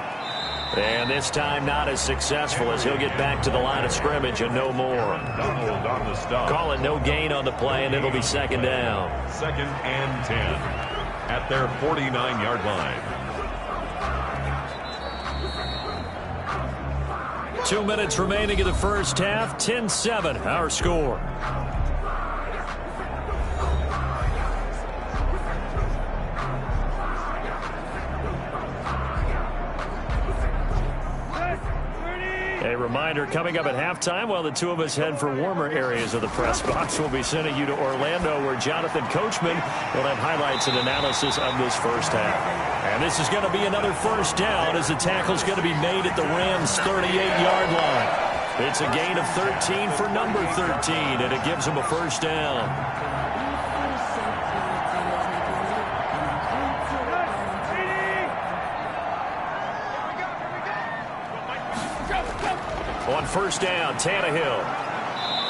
And this time not as successful as he'll get back to the line of scrimmage and no more. Donald on the stop. Call it no gain on the play, and it'll be 2nd down. 2nd and 10 at their 49-yard line. 2 minutes remaining in the 1st half. 10-7, our score. A reminder, coming up at halftime, while the two of us head for warmer areas of the press box, we'll be sending you to Orlando, where Jonathan Coachman will have highlights and analysis of this 1st half. And this is going to be another 1st down, as the tackle's going to be made at the Rams' 38-yard line. It's a gain of 13 for number 13, and it gives him a 1st down. On 1st down, Tannehill.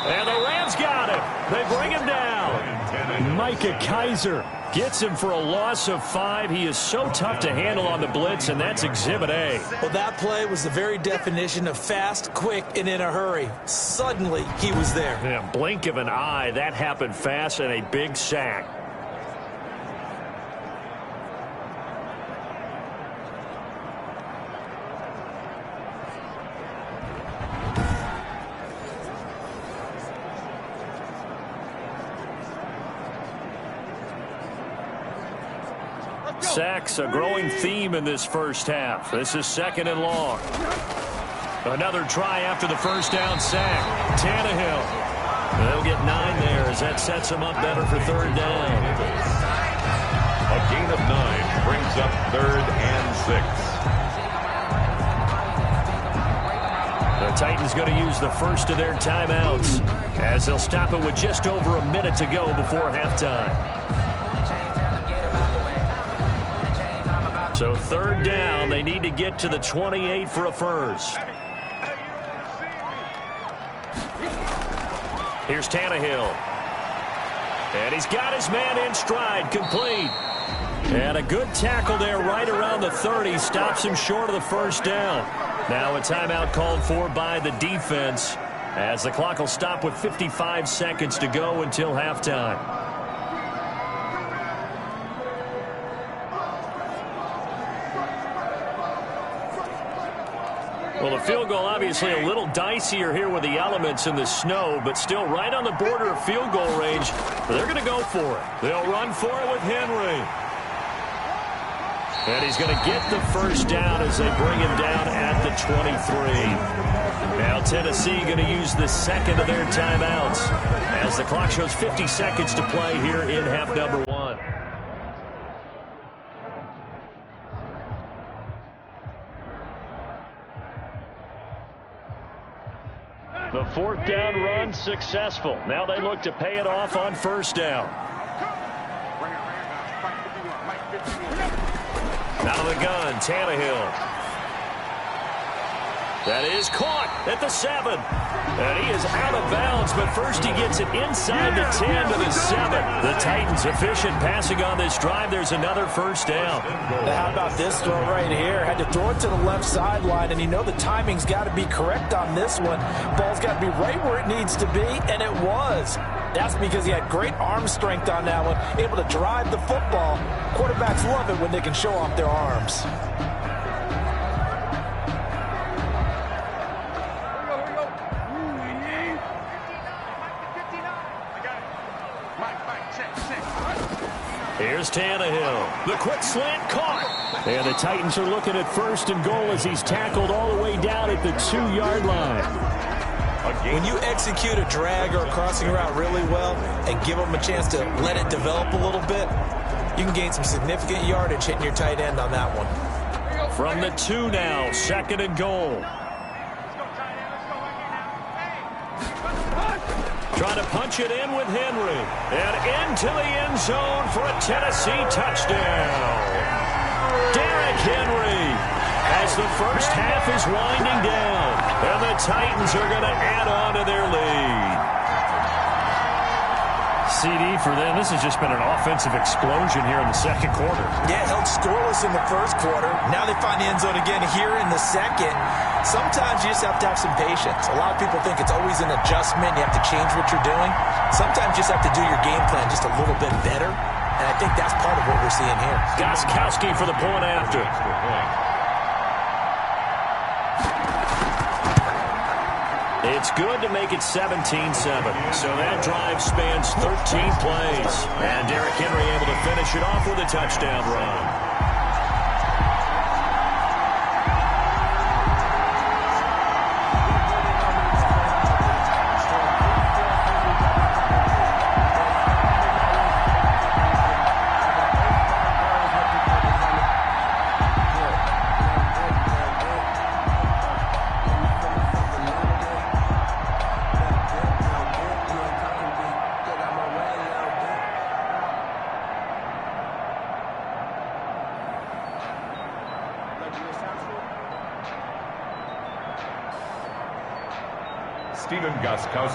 And the Rams got him. They bring him down. Micah Kiser gets him for a loss of 5. He is so tough to handle on the blitz, and that's Exhibit A. Well, that play was the very definition of fast, quick, and in a hurry. Suddenly, he was there. Yeah, blink of an eye. That happened fast, and a big sack. Sacks, a growing theme in this 1st half. This is 2nd and long. Another try after the 1st down sack. Tannehill. They'll get 9 there as that sets them up better for 3rd down. A gain of 9 brings up 3rd and 6. The Titans going to use the first of their timeouts as they'll stop it with just over a minute to go before halftime. So 3rd down, they need to get to the 28 for a 1st. Here's Tannehill. And he's got his man in stride, complete. And a good tackle there right around the 30. Stops him short of the 1st down. Now a timeout called for by the defense as the clock will stop with 55 seconds to go until halftime. Well, the field goal obviously a little dicier here with the elements in the snow, but still right on the border of field goal range. They're going to go for it. They'll run for it with Henry. And he's going to get the 1st down as they bring him down at the 23. Now Tennessee going to use the 2nd of their timeouts as the clock shows 50 seconds to play here in half number 1. The 4th down run successful. Now they look to pay it off on 1st down. Out of the gun, Tannehill. That is caught at the 7. And he is out of bounds, but first he gets it inside the 10 to the 7. The Titans efficient passing on this drive. There's another 1st down. How about this throw right here? Had to throw it to the left sideline, and you know the timing's got to be correct on this one. Ball's got to be right where it needs to be, and it was. That's because he had great arm strength on that one, able to drive the football. Quarterbacks love it when they can show off their arms. Here's Tannehill. The quick slant caught. And the Titans are looking at 1st and goal as he's tackled all the way down at the 2-yard line. When you execute a drag or a crossing route really well and give them a chance to let it develop a little bit, you can gain some significant yardage hitting your tight end on that one. From the 2 now, 2nd and goal. Trying to punch it in with Henry. And into the end zone for a Tennessee touchdown. Derrick Henry as the first half is winding down. And the Titans are going to add on to their lead. CD for them. This has just been an offensive explosion here in the 2nd quarter. Yeah, held scoreless in the 1st quarter. Now they find the end zone again here in the 2nd. Sometimes you just have to have some patience. A lot of people think it's always an adjustment. You have to change what you're doing. Sometimes you just have to do your game plan just a little bit better. And I think that's part of what we're seeing here. Gostkowski for the point after. It's good to make it 17-7. So that drive spans 13 plays. And Derrick Henry able to finish it off with a touchdown run.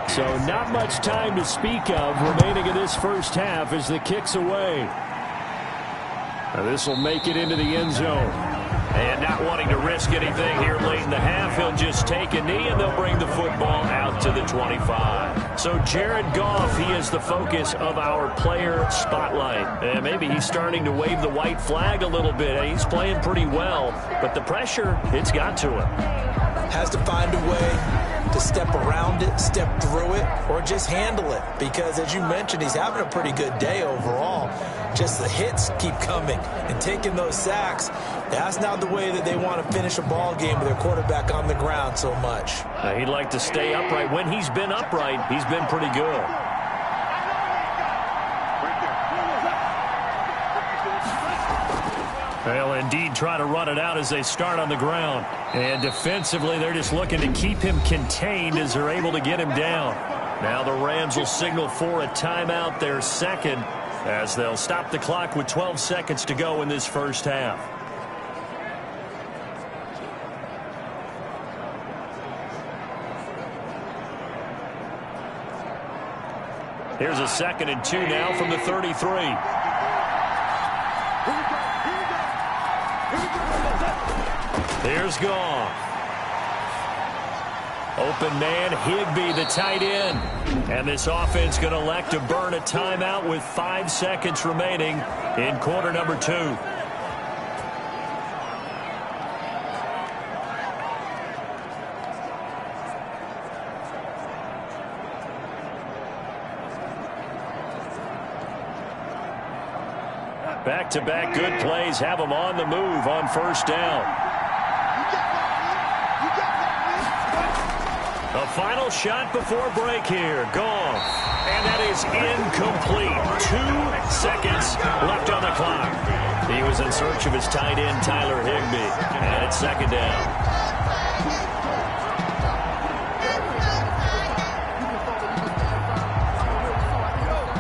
So not much time to speak of remaining in this first half as the kick's away. Now this will make it into the end zone. And not wanting to risk anything here late in the half, he'll just take a knee and they'll bring the football out to the 25. So Jared Goff, he is the focus of our player spotlight. And maybe he's starting to wave the white flag a little bit. He's playing pretty well, but the pressure, it's got to him. Has to find a way to step around it, step through it, or just handle it. Because as you mentioned, he's having a pretty good day overall. Just the hits keep coming and taking those sacks. That's not the way that they want to finish a ball game with their quarterback on the ground so much. He'd like to stay upright. When he's been upright, he's been pretty good. They'll indeed try to run it out as they start on the ground. And defensively, they're just looking to keep him contained as they're able to get him down. Now the Rams will signal for a timeout, their 2nd, as they'll stop the clock with 12 seconds to go in this first half. Here's a 2nd and 2 now from the 33. Here's Goff. Open man, Higbee, the tight end. And this offense going to elect to burn a timeout with 5 seconds remaining in quarter number 2. Back-to-back good plays have them on the move on 1st down. The final shot before break here. Goff. And that is incomplete. 2 seconds left on the clock. He was in search of his tight end, Tyler Higbee. And it's 2nd down.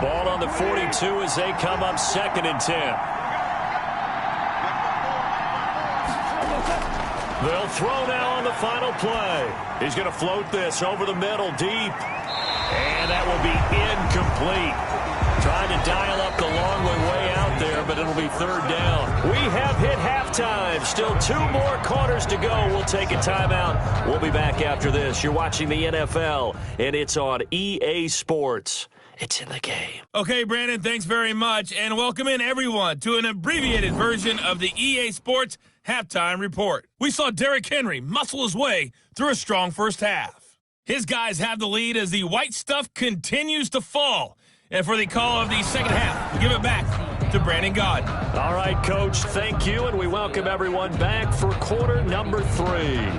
Ball on the 42 as they come up 2nd and 10. They'll throw now on the final play. He's going to float this over the middle deep. And that will be incomplete. Trying to dial up the long way out there, but it'll be 3rd down. We have hit halftime. Still 2 more quarters to go. We'll take a timeout. We'll be back after this. You're watching the NFL, and it's on EA Sports. It's in the game. Okay, Brandon, thanks very much. And welcome in, everyone, to an abbreviated version of the EA Sports Halftime Report. We saw Derrick Henry muscle his way through a strong first half. His guys have the lead as the white stuff continues to fall. And for the call of the second half, give it back to Brandon God. All right, Coach, thank you, and we welcome everyone back for quarter number 3.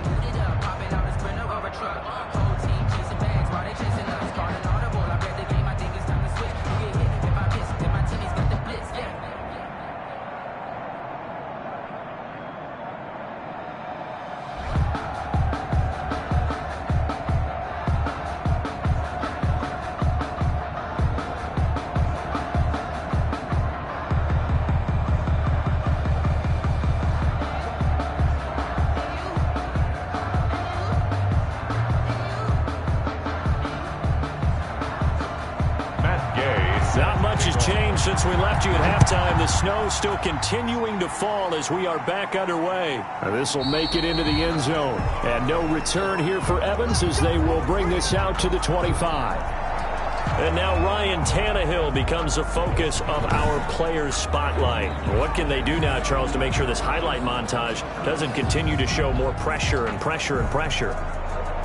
Since we left you at halftime, the snow still continuing to fall as we are back underway. This will make it into the end zone. And no return here for Evans as they will bring this out to the 25. And now Ryan Tannehill becomes the focus of our players' spotlight. What can they do now, Charles, to make sure this highlight montage doesn't continue to show more pressure and pressure and pressure?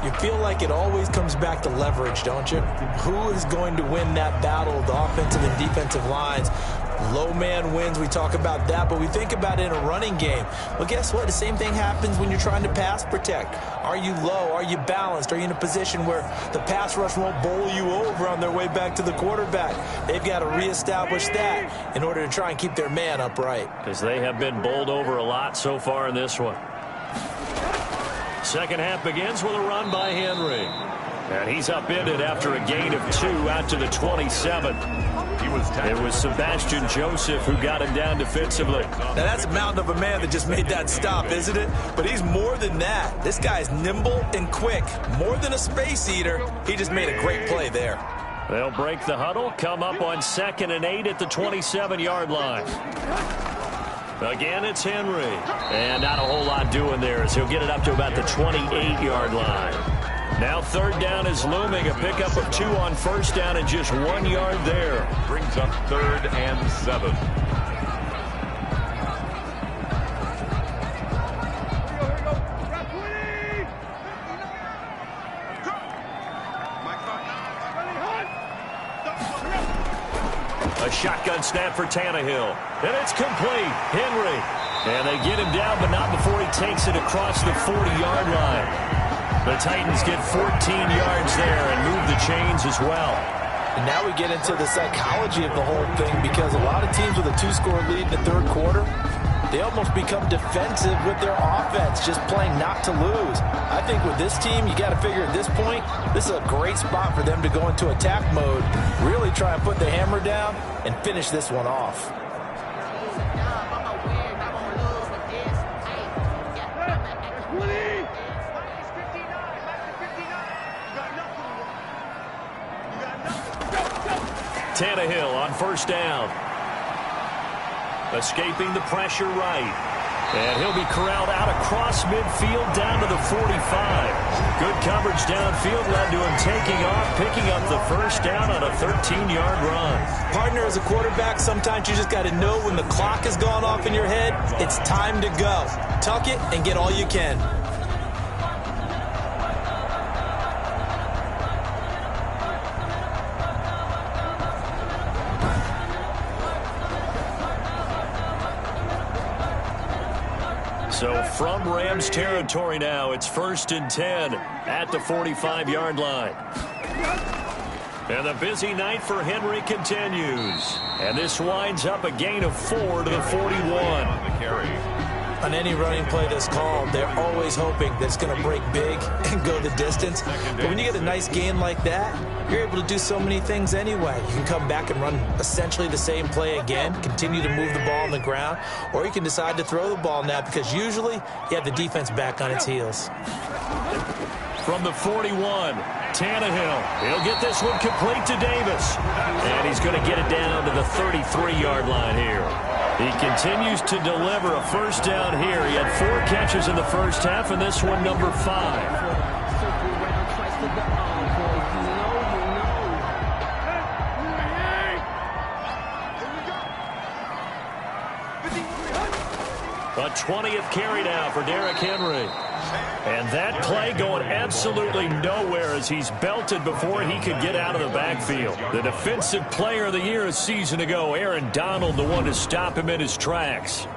You feel like it always comes back to leverage, don't you? Who is going to win that battle, the offensive and defensive lines? Low man wins, we talk about that, but we think about it in a running game. Well, guess what? The same thing happens when you're trying to pass protect. Are you low? Are you balanced? Are you in a position where the pass rush won't bowl you over on their way back to the quarterback? They've got to reestablish that in order to try and keep their man upright. Because they have been bowled over a lot so far in this one. Second half begins with a run by Henry. And he's upended after a gain of 2 out to the 27. It was Sebastian Joseph who got him down defensively. Now that's a mountain of a man that just made that stop, isn't it? But he's more than that. This guy's nimble and quick. More than a space eater. He just made a great play there. They'll break the huddle, come up on 2nd and 8 at the 27-yard line. Again, it's Henry. And not a whole lot doing there as he'll get it up to about the 28-yard line. Now 3rd down is looming. A pickup of 2 on 1st down and just 1 yard there. Brings up 3rd and 7. A shotgun snap for Tannehill. And it's complete. Henry. And they get him down, but not before he takes it across the 40-yard line. The Titans get 14 yards there and move the chains as well. And now we get into the psychology of the whole thing, because a lot of teams with a 2-score lead in the 3rd quarter, they almost become defensive with their offense, just playing not to lose. I think with this team, you got to figure at this point, this is a great spot for them to go into attack mode, really try and put the hammer down and finish this one off. Tannehill on 1st down. Escaping the pressure right. And he'll be corralled out across midfield down to the 45. Good coverage downfield led to him taking off, picking up the 1st down on a 13-yard run. Partner, as a quarterback, sometimes you just got to know when the clock has gone off in your head, it's time to go. Tuck it and get all you can. So from Rams territory now, it's 1st and 10 at the 45-yard line. And the busy night for Henry continues. And this winds up a gain of 4 to the 41. On any running play that's called, they're always hoping that it's going to break big and go the distance. But when you get a nice gain like that, you're able to do so many things anyway. You can come back and run essentially the same play again, continue to move the ball on the ground, or you can decide to throw the ball now because usually you have the defense back on its heels. From the 41, Tannehill. He'll get this one complete to Davis. And he's going to get it down to the 33-yard line here. He continues to deliver a 1st down here. He had 4 catches in the 1st half, and this one number 5. A 20th carry now for Derrick Henry. And that play going absolutely nowhere as he's belted before he could get out of the backfield. The Defensive Player of the Year a season ago, Aaron Donald, the one to stop him in his tracks.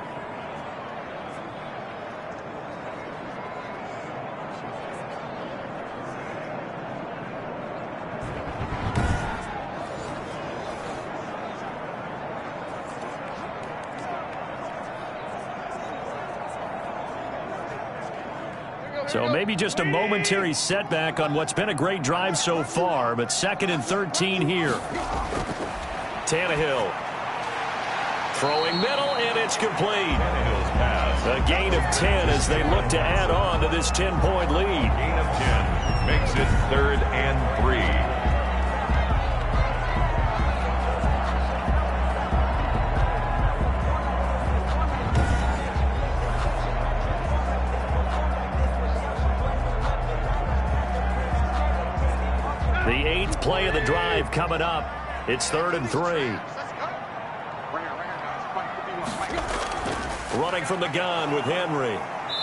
So maybe just a momentary setback on what's been a great drive so far, but 2nd and 13 here. Tannehill throwing middle, and it's complete. Tannehill's pass. A gain of 10 as they look to add on to this 10-point lead. Gain of 10 makes it 3rd and 3. The 8th play of the drive coming up. It's 3rd and 3. Running from the gun with Henry.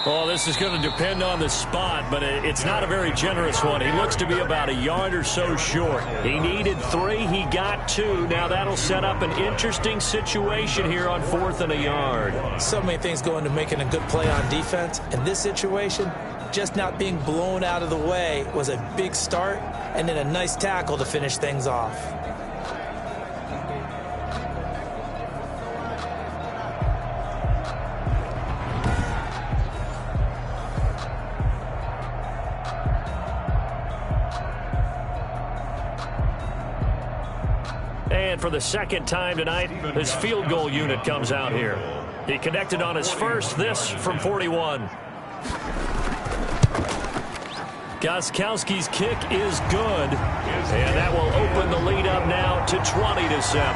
Oh, this is going to depend on the spot, but it's not a very generous one. He looks to be about a yard or so short. He needed 3. He got 2. Now that'll set up an interesting situation here on 4th and a yard. So many things go into making a good play on defense. In this situation, just not being blown out of the way was a big start, and then a nice tackle to finish things off. And for the 2nd time tonight, his field goal unit comes out here. He connected on his first, this from 41. Gostkowski's kick is good, and that will open the lead up now to 20-7. The score,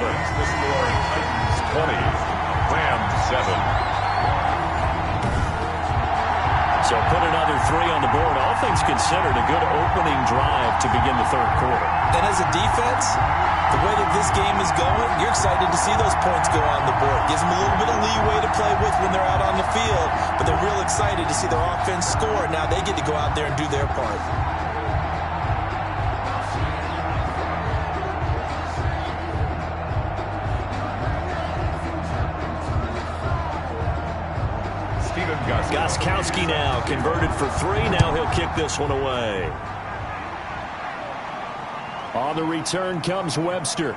Titans 20, Rams 7. So put another 3 on the board. All things considered, a good opening drive to begin the 3rd quarter. And as a defense, the way that this game is going, you're excited to see those points go on the board. Gives them a little bit of leeway to play with when they're out on the field, but they're real excited to see their offense score. Now they get to go out there and do their part. Gostkowski now converted for 3. Now he'll kick this one away. On the return comes Webster.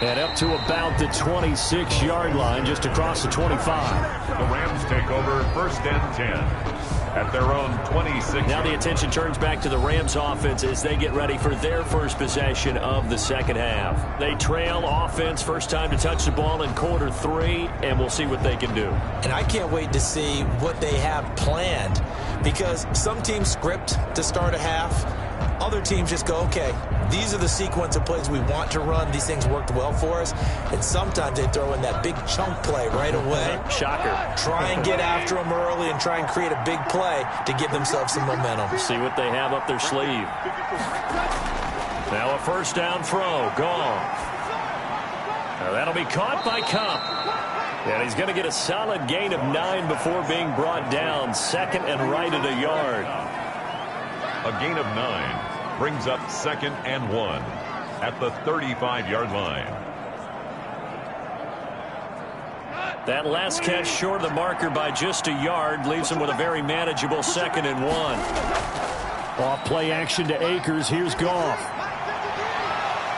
And up to about the 26-yard line, just across the 25. The Rams take over 1st and 10 at their own 26. Now the attention turns back to the Rams offense as they get ready for their first possession of the 2nd half. They trail offense, first time to touch the ball in quarter 3, and we'll see what they can do. And I can't wait to see what they have planned, because some teams script to start a half. Other teams just go, okay, these are the sequence of plays we want to run. These things worked well for us. And sometimes they throw in that big chunk play right away. Shocker. Try and get after them early and try and create a big play to give themselves some momentum. See what they have up their sleeve. Now a 1st down throw. Gone. Now that'll be caught by Cup. And he's going to get a solid gain of 9 before being brought down. 2nd and right at a yard. A gain of 9 brings up 2nd and 1 at the 35-yard line. That last catch short of the marker by just a yard leaves him with a very manageable 2nd and 1. Off play action to Akers. Here's Goff.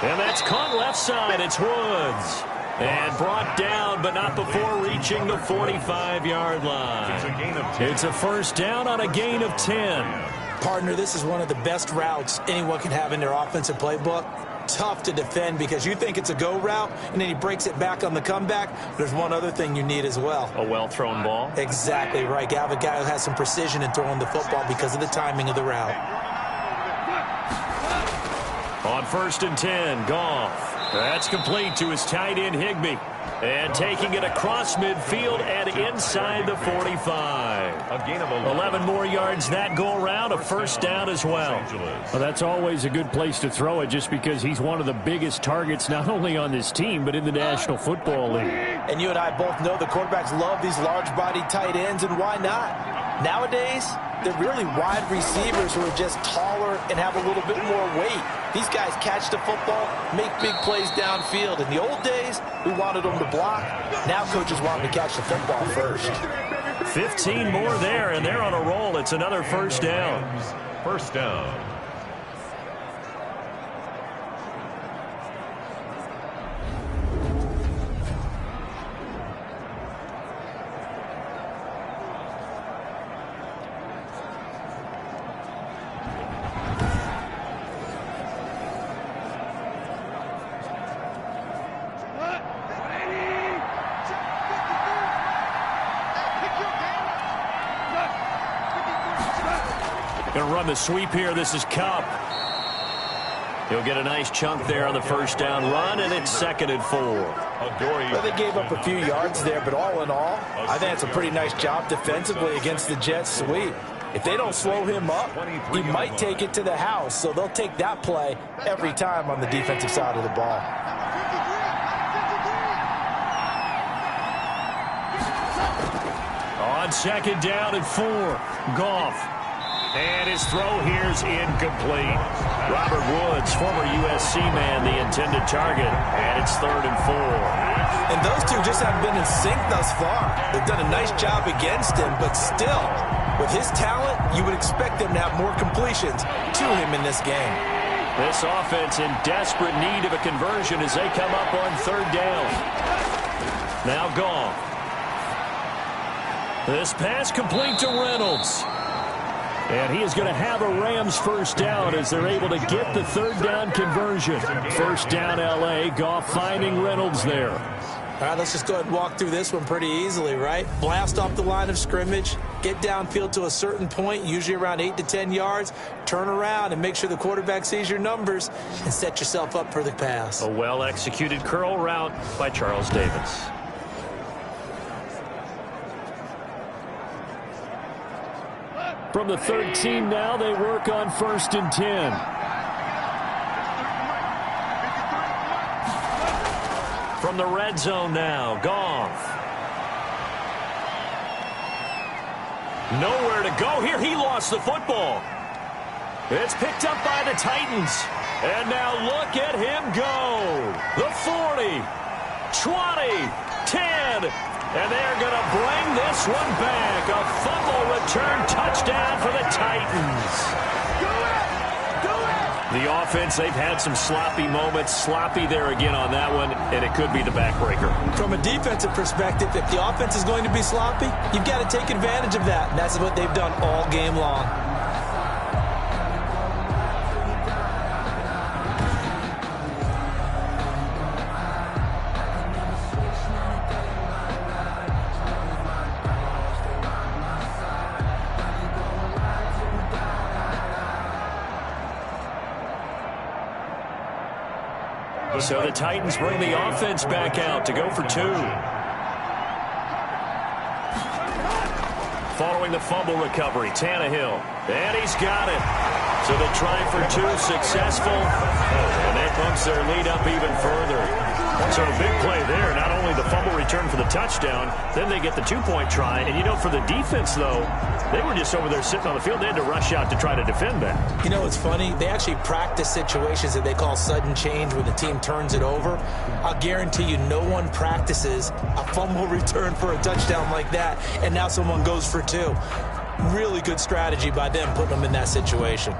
And that's caught left side. It's Woods. And brought down, but not before reaching the 45-yard line. It's a gain of 10. It's a 1st down on a gain of 10. Partner, this is one of the best routes anyone can have in their offensive playbook. Tough to defend because you think it's a go route, and then he breaks it back on the comeback. There's one other thing you need as well. A well-thrown ball? Exactly right. You have a guy who has some precision in throwing the football because of the timing of the route. On 1st and 10, Goff. That's complete to his tight end, Higbee. And taking it across midfield and inside the 45. A gain of 11 more yards that go around, a 1st down as well. Well, that's always a good place to throw it just because he's one of the biggest targets not only on this team but in the National Football League. And you and I both know the quarterbacks love these large-bodied tight ends, and why not? Nowadays, they're really wide receivers who are just taller and have a little bit more weight. These guys catch the football, make big plays downfield. In the old days, we wanted them to block. Now coaches want them to catch the football first. 15 more there, and they're on a roll. It's another first down. First down. Going to run the sweep here. This is Cup. He'll get a nice chunk there on the first down run, and it's 2nd and 4. Well, they gave up a few yards there, but all in all, I think it's a pretty nice job defensively against the Jets sweep. If they don't slow him up, he might take it to the house, so they'll take that play every time on the defensive side of the ball. On 2nd down and 4, Goff. And his throw here's incomplete. Robert Woods, former USC man, the intended target. And it's 3rd and 4. And those two just haven't been in sync thus far. They've done a nice job against him, but still, with his talent, you would expect them to have more completions to him in this game. This offense in desperate need of a conversion as they come up on 3rd down. Now Goff. This pass complete to Reynolds. And he is going to have a Rams first down as they're able to get the 3rd down conversion. First down, L.A. Goff finding Reynolds there. All right, let's just go ahead and walk through this one pretty easily, right? Blast off the line of scrimmage, get downfield to a certain point, usually around 8 to 10 yards, turn around and make sure the quarterback sees your numbers and set yourself up for the pass. A well-executed curl route by Charles Davis. From the 13 now, they work on 1st and 10. From the red zone now, Goff. Nowhere to go here. He lost the football. It's picked up by the Titans. And now look at him go. The 40, 20, 10. And they're going to bring this one back. A fumble return touchdown for the Titans. The offense, they've had some sloppy moments. Sloppy there again on that one, and it could be the backbreaker. From a defensive perspective, if the offense is going to be sloppy, you've got to take advantage of that. And that's what they've done all game long. So the Titans bring the offense back out to go for 2. Following the fumble recovery, Tannehill. And he's got it. So the try for 2 successful. And that bumps their lead up even further. So a big play there. Not only the fumble return for the touchdown, then they get the 2-point try. And, you know, for the defense, though, they were just over there sitting on the field. They had to rush out to try to defend that. You know, it's funny. They actually practice situations that they call sudden change when the team turns it over. I'll guarantee you no one practices a fumble return for a touchdown like that, and now someone goes for 2. Really good strategy by them putting them in that situation.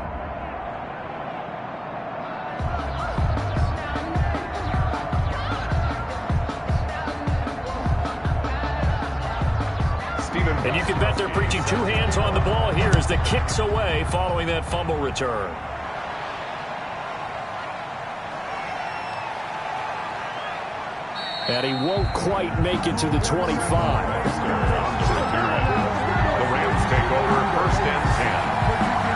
And you can bet they're preaching 2 hands on the ball here as the kick's away following that fumble return. And he won't quite make it to the 25. The Rams take over 1st and 10.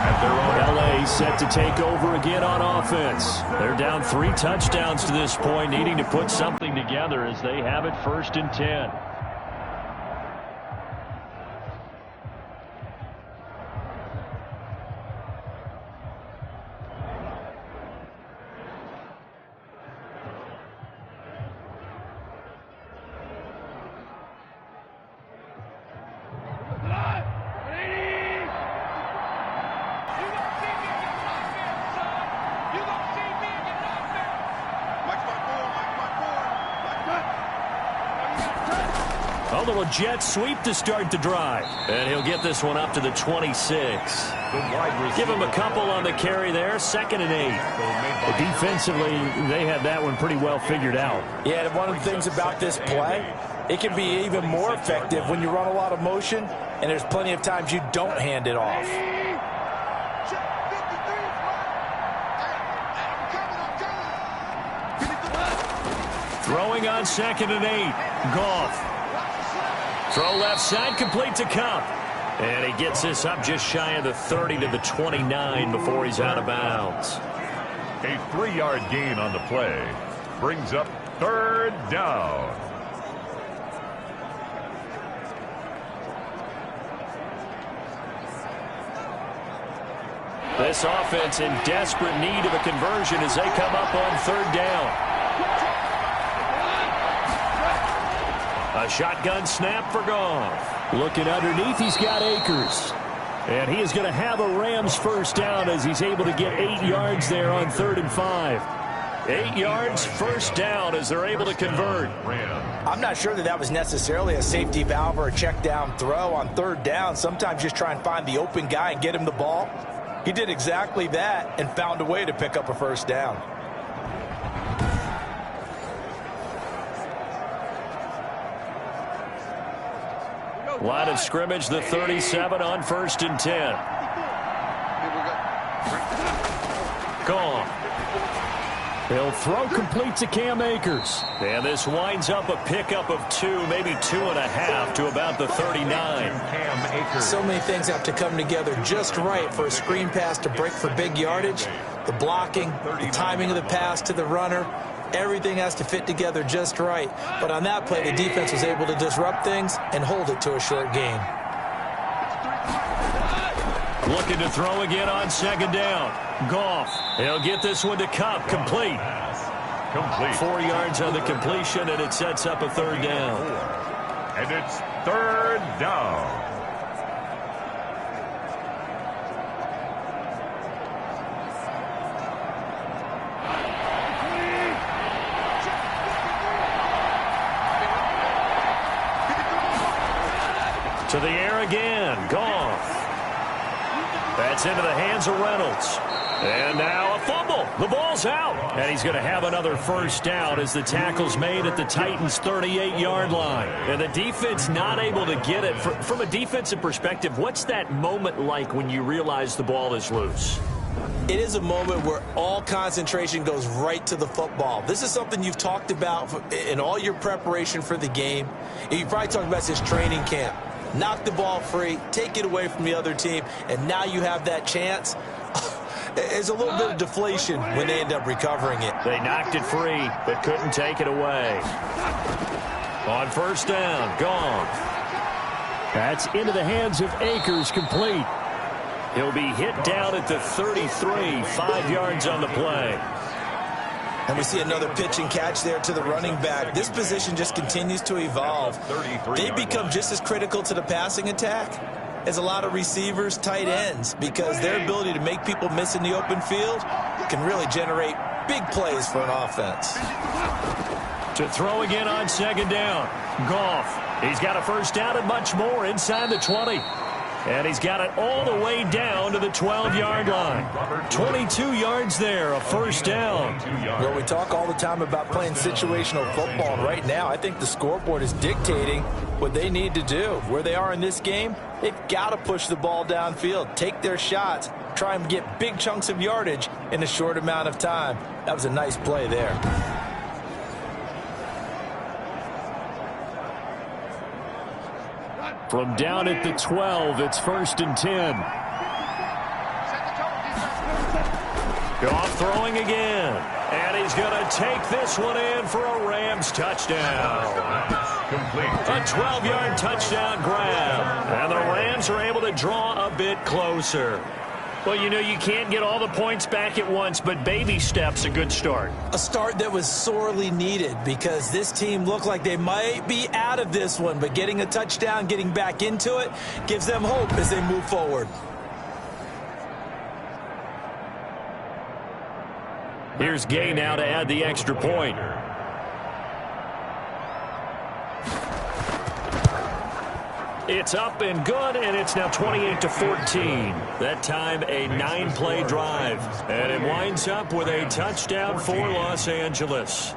At their own LA set to take over again on offense. They're down 3 touchdowns to this point, needing to put something together as they have it 1st and 10. A little jet sweep to start the drive. And he'll get this one up to the 26. Give him a couple on the carry there. 2nd and 8. But defensively, they had that one pretty well figured out. Yeah, and one of the things about this play, it can be even more effective when you run a lot of motion, and there's plenty of times you don't hand it off. Throwing on 2nd and 8. Goff. Throw left side, complete to Cup. And he gets this up just shy of the 30 to the 29 before he's out of bounds. A 3-yard gain on the play brings up 3rd down. This offense in desperate need of a conversion as they come up on 3rd down. A shotgun snap for Goff. Looking underneath, he's got Akers. And he is going to have a Rams first down as he's able to get 8 yards there on 3rd and 5. 8 yards, first down as they're able to convert. I'm not sure that was necessarily a safety valve or a check down throw on 3rd down. Sometimes just try and find the open guy and get him the ball. He did exactly that and found a way to pick up a first down. Line of scrimmage, the 37 on 1st and 10. Gone. He'll throw complete to Cam Akers. And this winds up a pickup of 2, maybe 2.5 to about the 39. So many things have to come together just right for a screen pass to break for big yardage. The blocking, the timing of the pass to the runner. Everything has to fit together just right. But on that play, the defense was able to disrupt things and hold it to a short gain. Looking to throw again on 2nd down. Goff. He'll get this one to Cup. Complete. 4 yards on the completion, and it sets up a 3rd down. And it's 3rd down. To the air again. Goff. That's into the hands of Reynolds. And now a fumble. The ball's out. And he's going to have another first down as the tackle's made at the Titans' 38-yard line. And the defense not able to get it. From a defensive perspective, what's that moment like when you realize the ball is loose? It is a moment where all concentration goes right to the football. This is something you've talked about in all your preparation for the game. You probably talked about this training camp. Knock the ball free, take it away from the other team, and now you have that chance. There's a little bit of deflation when they end up recovering it. They knocked it free, but couldn't take it away. On 1st down, gone. That's into the hands of Akers, complete. He'll be hit down at the 33, 5 yards on the play. And we see another pitch and catch there to the running back. This position just continues to evolve. They become just as critical to the passing attack as a lot of receivers, tight ends, because their ability to make people miss in the open field can really generate big plays for an offense. To throw again on 2nd down. Goff. He's got a first down and much more inside the 20. And he's got it all the way down to the 12-yard line. 22 yards there, a first down. Well, we talk all the time about playing situational football, and right now I think the scoreboard is dictating what they need to do. Where they are in this game, they've got to push the ball downfield, take their shots, try and get big chunks of yardage in a short amount of time. That was a nice play there. From down at the 12, it's 1st and 10. Goff throwing again. And he's going to take this one in for a Rams touchdown. A 12-yard touchdown grab. And the Rams are able to draw a bit closer. Well, you know, you can't get all the points back at once, but baby steps a good start. A start that was sorely needed because this team looked like they might be out of this one, but getting a touchdown, getting back into it, gives them hope as they move forward. Here's Gay now to add the extra point. It's up and good, and it's now 28-14. That time a 9-play drive. And it winds up with a touchdown for Los Angeles.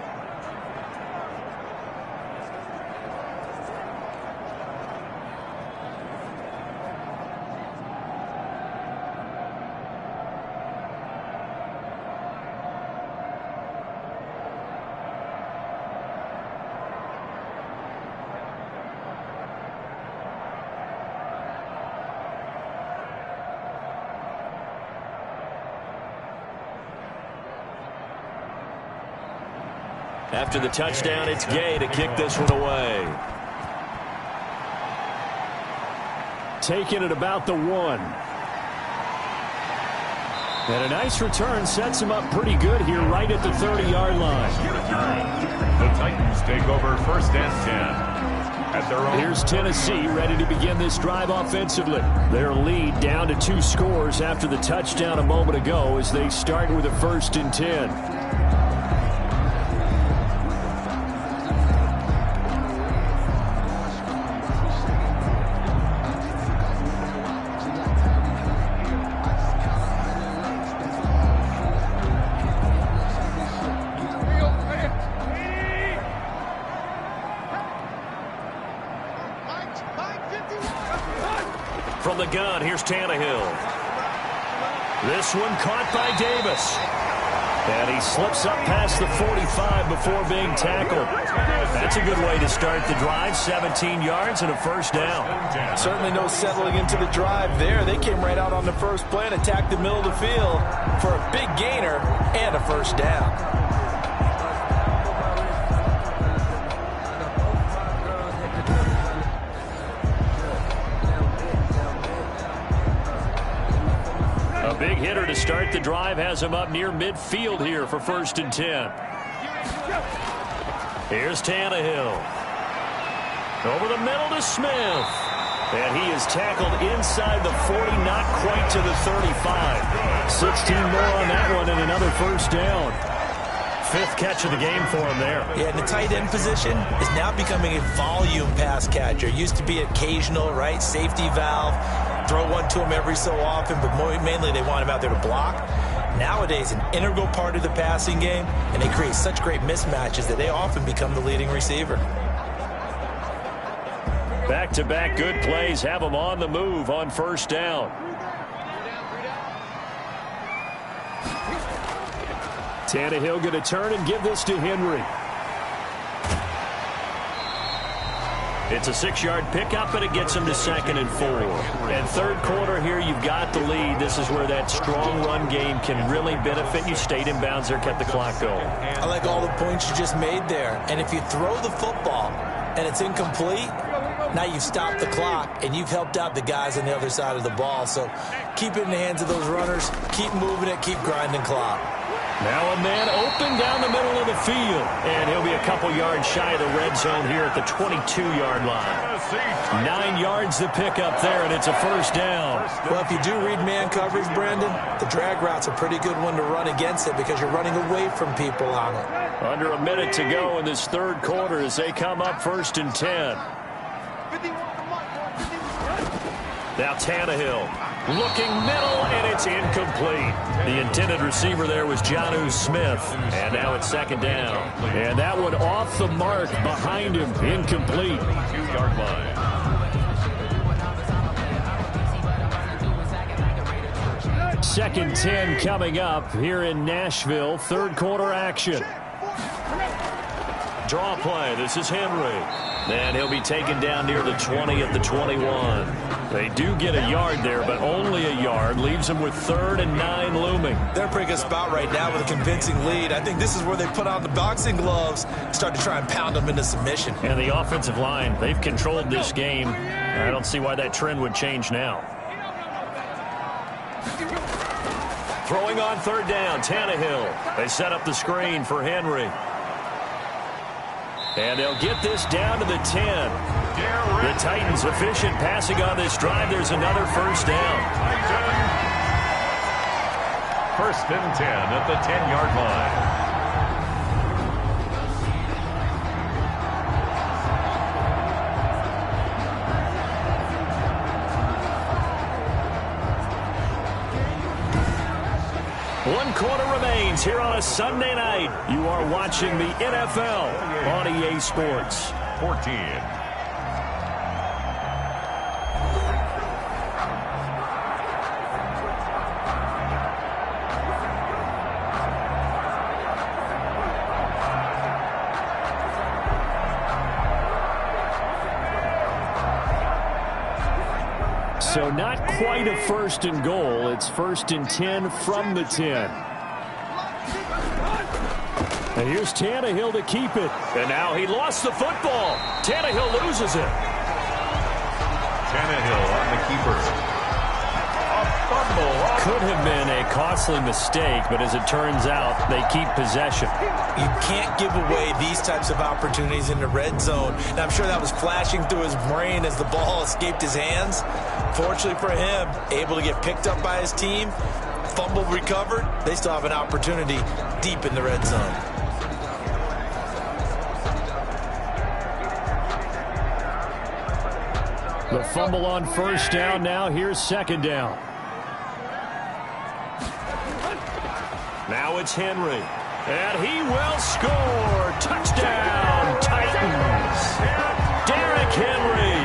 After the touchdown, it's Gay to kick this one away. Taking it about the 1. And a nice return sets him up pretty good here right at the 30-yard line. The Titans take over 1st and 10. At their own. Here's Tennessee ready to begin this drive offensively. Their lead down to 2 scores after the touchdown a moment ago as they start with a 1st and 10. From the gun, here's Tannehill. This one caught by Davis. And he slips up past the 45 before being tackled. That's a good way to start the drive. 17 yards and a 1st down. Certainly no settling into the drive there. They came right out on the first play and attacked the middle of the field for a big gainer and a 1st down. Big hitter to start the drive has him up near midfield here for 1st and 10. Here's Tannehill. Over the middle to Smith. And he is tackled inside the 40, not quite to the 35. 16 more on that one and another 1st down. 5th catch of the game for him there. Yeah, and the tight end position is now becoming a volume pass catcher. Used to be occasional, right? Safety valve. Throw one to him every so often, but mainly they want him out there to block. Nowadays, an integral part of the passing game, and they create such great mismatches that they often become the leading receiver. Back-to-back good plays have him on the move on 1st down. Tannehill going to turn and give this to Henry. It's a 6-yard pickup, and it gets him to 2nd and 4. And 3rd quarter here, you've got the lead. This is where that strong run game can really benefit you. Stayed in bounds there, kept the clock going. I like all the points you just made there. And if you throw the football and it's incomplete, now you've stopped the clock, and you've helped out the guys on the other side of the ball. So keep it in the hands of those runners. Keep moving it. Keep grinding clock. Now a man open down the middle of the field. And he'll be a couple yards shy of the red zone here at the 22-yard line. 9 yards to pick up there, and it's a 1st down. Well, if you do read man coverage, Brandon, the drag route's a pretty good one to run against it because you're running away from people on it. Under a minute to go in this 3rd quarter as they come up 1st and 10. Now Tannehill looking middle, and it's incomplete. The intended receiver there was Jonnu Smith, and now it's 2nd down. And that one off the mark behind him, incomplete. 2-yard line. Second 10 coming up here in Nashville. 3rd quarter action. Draw play. This is Henry. And he'll be taken down near the 20 at the 21. They do get a yard there, but only a yard. Leaves them with 3rd and 9 looming. They're in a pretty good spot right now with a convincing lead. I think this is where they put on the boxing gloves and start to try and pound them into submission. And the offensive line, they've controlled this game. I don't see why that trend would change now. Throwing on 3rd down, Tannehill. They set up the screen for Henry. And they'll get this down to the 10. The Titans efficient passing on this drive. There's another 1st down. 1st and 10 at the 10-yard line. means here on a Sunday night, you are watching the NFL on EA Sports. 14. So not quite a first and goal. It's 1st and 10 from the 10. And here's Tannehill to keep it. And now he lost the football. Tannehill loses it. Tannehill on the keeper. A fumble. Could have been a costly mistake, but as it turns out, they keep possession. You can't give away these types of opportunities in the red zone. And I'm sure that was flashing through his brain as the ball escaped his hands. Fortunately for him, able to get picked up by his team, fumble recovered. They still have an opportunity deep in the red zone. The fumble on first down. Now here's second down. Now it's Henry. And he will score. Touchdown, Titans. Derrick Henry.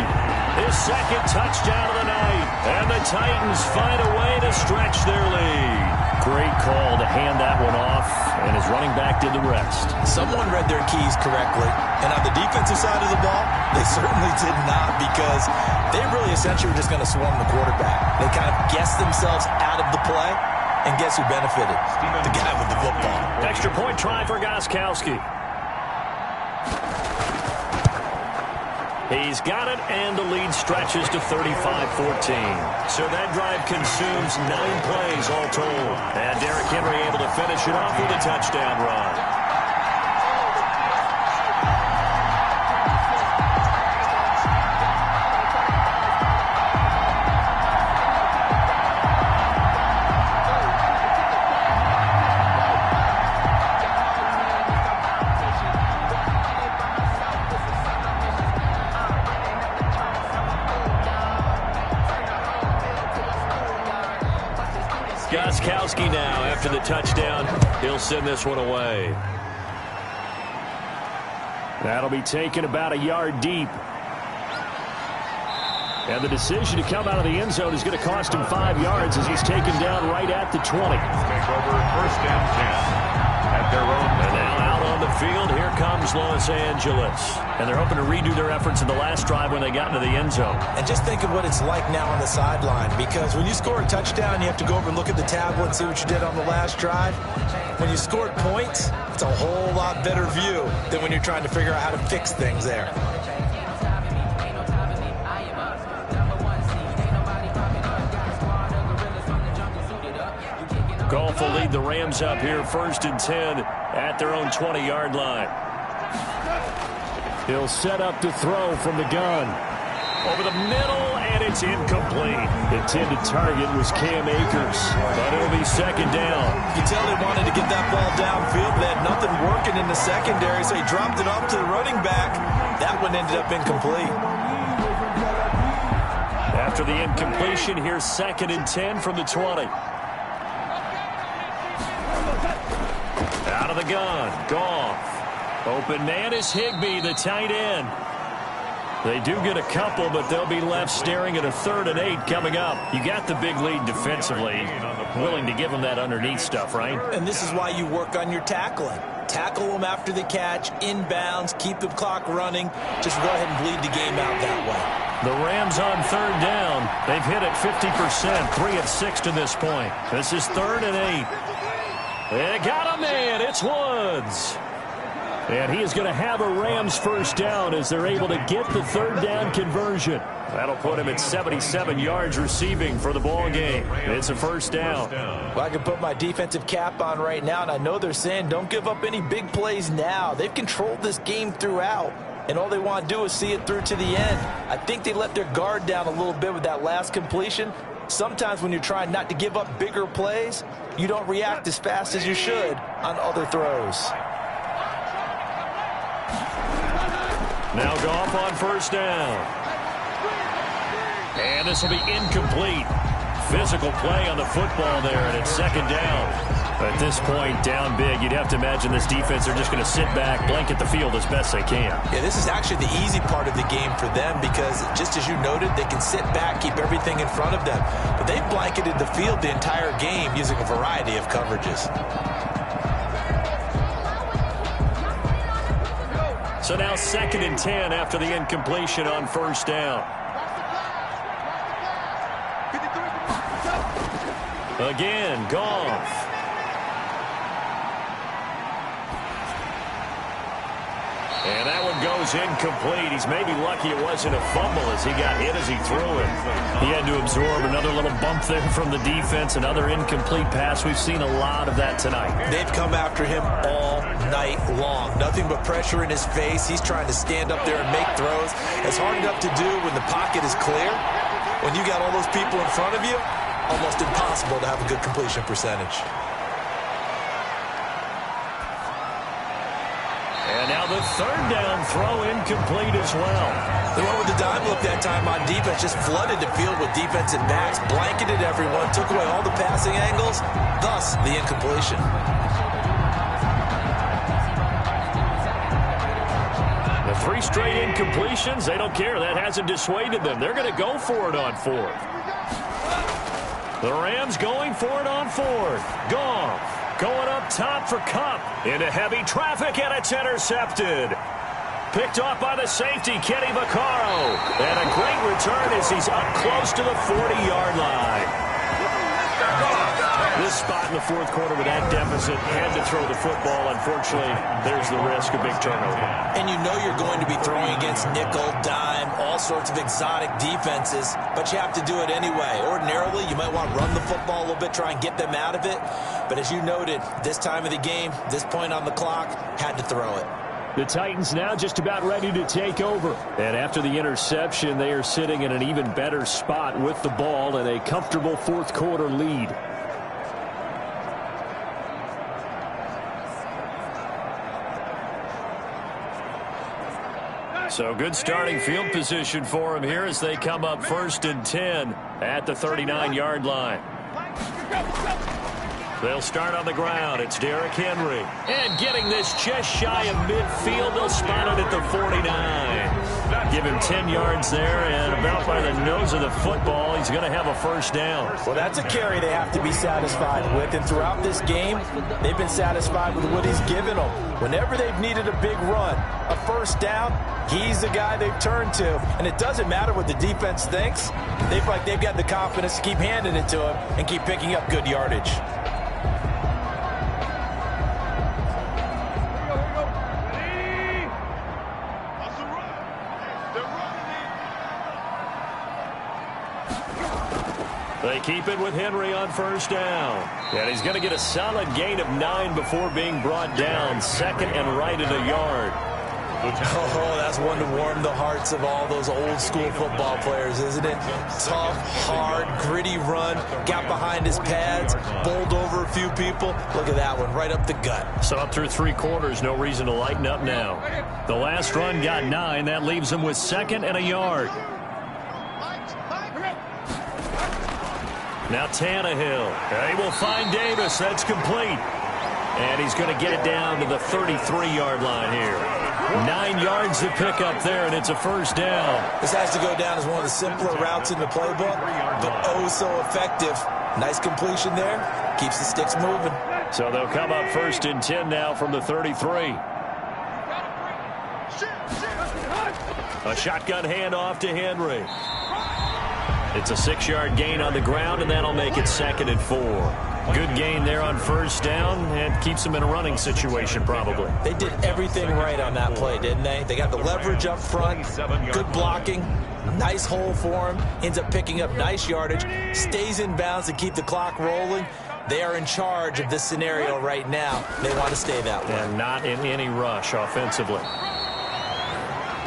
His second touchdown of the night. And the Titans find a way to stretch their lead. Great call to hand that one off, and his running back did the rest. Someone read their keys correctly. And on the defensive side of the ball, they certainly did not, because they really essentially were just going to swarm the quarterback. They kind of guessed themselves out of the play, and guess who benefited? The guy with the football. Extra point try for Gostkowski. He's got it, and the lead stretches to 35-14. So that drive consumes 9 plays all told. And Derrick Henry able to finish it off with a touchdown run. Gostkowski now, after the touchdown, he'll send this one away. That'll be taken about a yard deep. And the decision to come out of the end zone is going to cost him 5 yards as he's taken down right at the 20. Take over 1st and 10 at their own. And now out on the field, here comes Los Angeles. And they're hoping to redo their efforts in the last drive when they got into the end zone. And just think of what it's like now on the sideline, because when you score a touchdown, you have to go over and look at the tablet and see what you did on the last drive. When you scored points, it's a whole lot better view than when you're trying to figure out how to fix things there. Goff will lead the Rams up here 1st and 10 at their own 20-yard line. He'll set up to throw from the gun. Over the middle, and it's incomplete. Intended target was Cam Akers, but it'll be 2nd down. You tell they wanted to get that ball downfield. They had nothing working in the secondary, so he dropped it off to the running back. That one ended up incomplete. After the incompletion, here's 2nd and 10 from the 20. Out of the gun, Goff. Open man is Higbee, the tight end. They do get a couple, but they'll be left staring at a 3rd and 8 coming up. You got the big lead defensively. Willing to give them that underneath stuff, right? And this is why you work on your tackling. Tackle them after the catch, inbounds, keep the clock running. Just go ahead and bleed the game out that way. The Rams on 3rd down. They've hit it 50%, 3 of 6 to this point. This is 3rd and 8. They got a man. It's Woods. And he is going to have a Rams 1st down as they're able to get the 3rd down conversion. That'll put him at 77 yards receiving for the ball game. It's a 1st down. Well, I can put my defensive cap on right now, and I know they're saying don't give up any big plays now. They've controlled this game throughout, and all they want to do is see it through to the end. I think they let their guard down a little bit with that last completion. Sometimes when you're trying not to give up bigger plays, you don't react as fast as you should on other throws. Now Goff on 1st down. And this will be incomplete. Physical play on the football there, and it's 2nd down. At this point, down big, you'd have to imagine this defense are just going to sit back, blanket the field as best they can. Yeah, this is actually the easy part of the game for them because, just as you noted, they can sit back, keep everything in front of them. But they've blanketed the field the entire game using a variety of coverages. So now 2nd and 10 after the incompletion on first down. Again, Goff. And that one goes incomplete. He's maybe lucky it wasn't a fumble as he got hit as he threw it. He had to absorb another little bump there from the defense, another incomplete pass. We've seen a lot of that tonight. They've come after him all night long. Nothing but pressure in his face. He's trying to stand up there and make throws. It's hard enough to do when the pocket is clear. When you got all those people in front of you, almost impossible to have a good completion percentage. And now the 3rd down throw incomplete as well. The one with the dime look that time on defense just flooded the field with defensive backs, blanketed everyone, took away all the passing angles, thus the incompletion. The 3 straight incompletions, they don't care. That hasn't dissuaded them. They're going to go for it on 4th. The Rams going for it on 4th. Goff going up top for Kupp. Into heavy traffic, and it's intercepted. Picked off by the safety, Kenny Vaccaro. And a great return as he's up close to the 40-yard line. This spot in the 4th quarter with that deficit, had to throw the football. Unfortunately, there's the risk of big turnover. And you know you're going to be throwing against nickel, dime, all sorts of exotic defenses, but you have to do it anyway. Ordinarily, you might want to run the football a little bit, try and get them out of it. But as you noted, this time of the game, this point on the clock, had to throw it. The Titans now just about ready to take over. And after the interception, they are sitting in an even better spot with the ball and a comfortable 4th quarter lead. So good starting field position for him here as they come up 1st and 10 at the 39-yard line. They'll start on the ground. It's Derrick Henry. And getting this just shy of midfield. They'll spot it at the 49. Give him 10 yards there, and about by the nose of the football, he's going to have a 1st down. Well, that's a carry they have to be satisfied with. And throughout this game, they've been satisfied with what he's given them. Whenever they've needed a big run, a 1st down, he's the guy they've turned to. And it doesn't matter what the defense thinks. They feel like they've got the confidence to keep handing it to him and keep picking up good yardage. They keep it with Henry on 1st down. And he's going to get a solid gain of 9 before being brought down. 2nd and right at a yard. Oh, that's one to warm the hearts of all those old school football players, isn't it? Tough, hard, gritty run. Got behind his pads, bowled over a few people. Look at that one, right up the gut. So up through 3 quarters, no reason to lighten up now. The last run got 9. That leaves him with 2nd and a yard. Now Tannehill. He will find Davis. That's complete. And he's going to get it down to the 33-yard line here. 9 yards to pick up there, and it's a 1st down. This has to go down as one of the simpler routes in the playbook, but oh so effective. Nice completion there. Keeps the sticks moving. So they'll come up 1st and 10 now from the 33. A shotgun handoff to Henry. It's a 6-yard gain on the ground, and that'll make it 2nd and 4. Good gain there on 1st down, and keeps them in a running situation probably. They did everything right on that play, didn't they? They got the leverage up front, good blocking, nice hole for him, ends up picking up nice yardage, stays in bounds to keep the clock rolling. They are in charge of this scenario right now. They want to stay that way. And not in any rush offensively.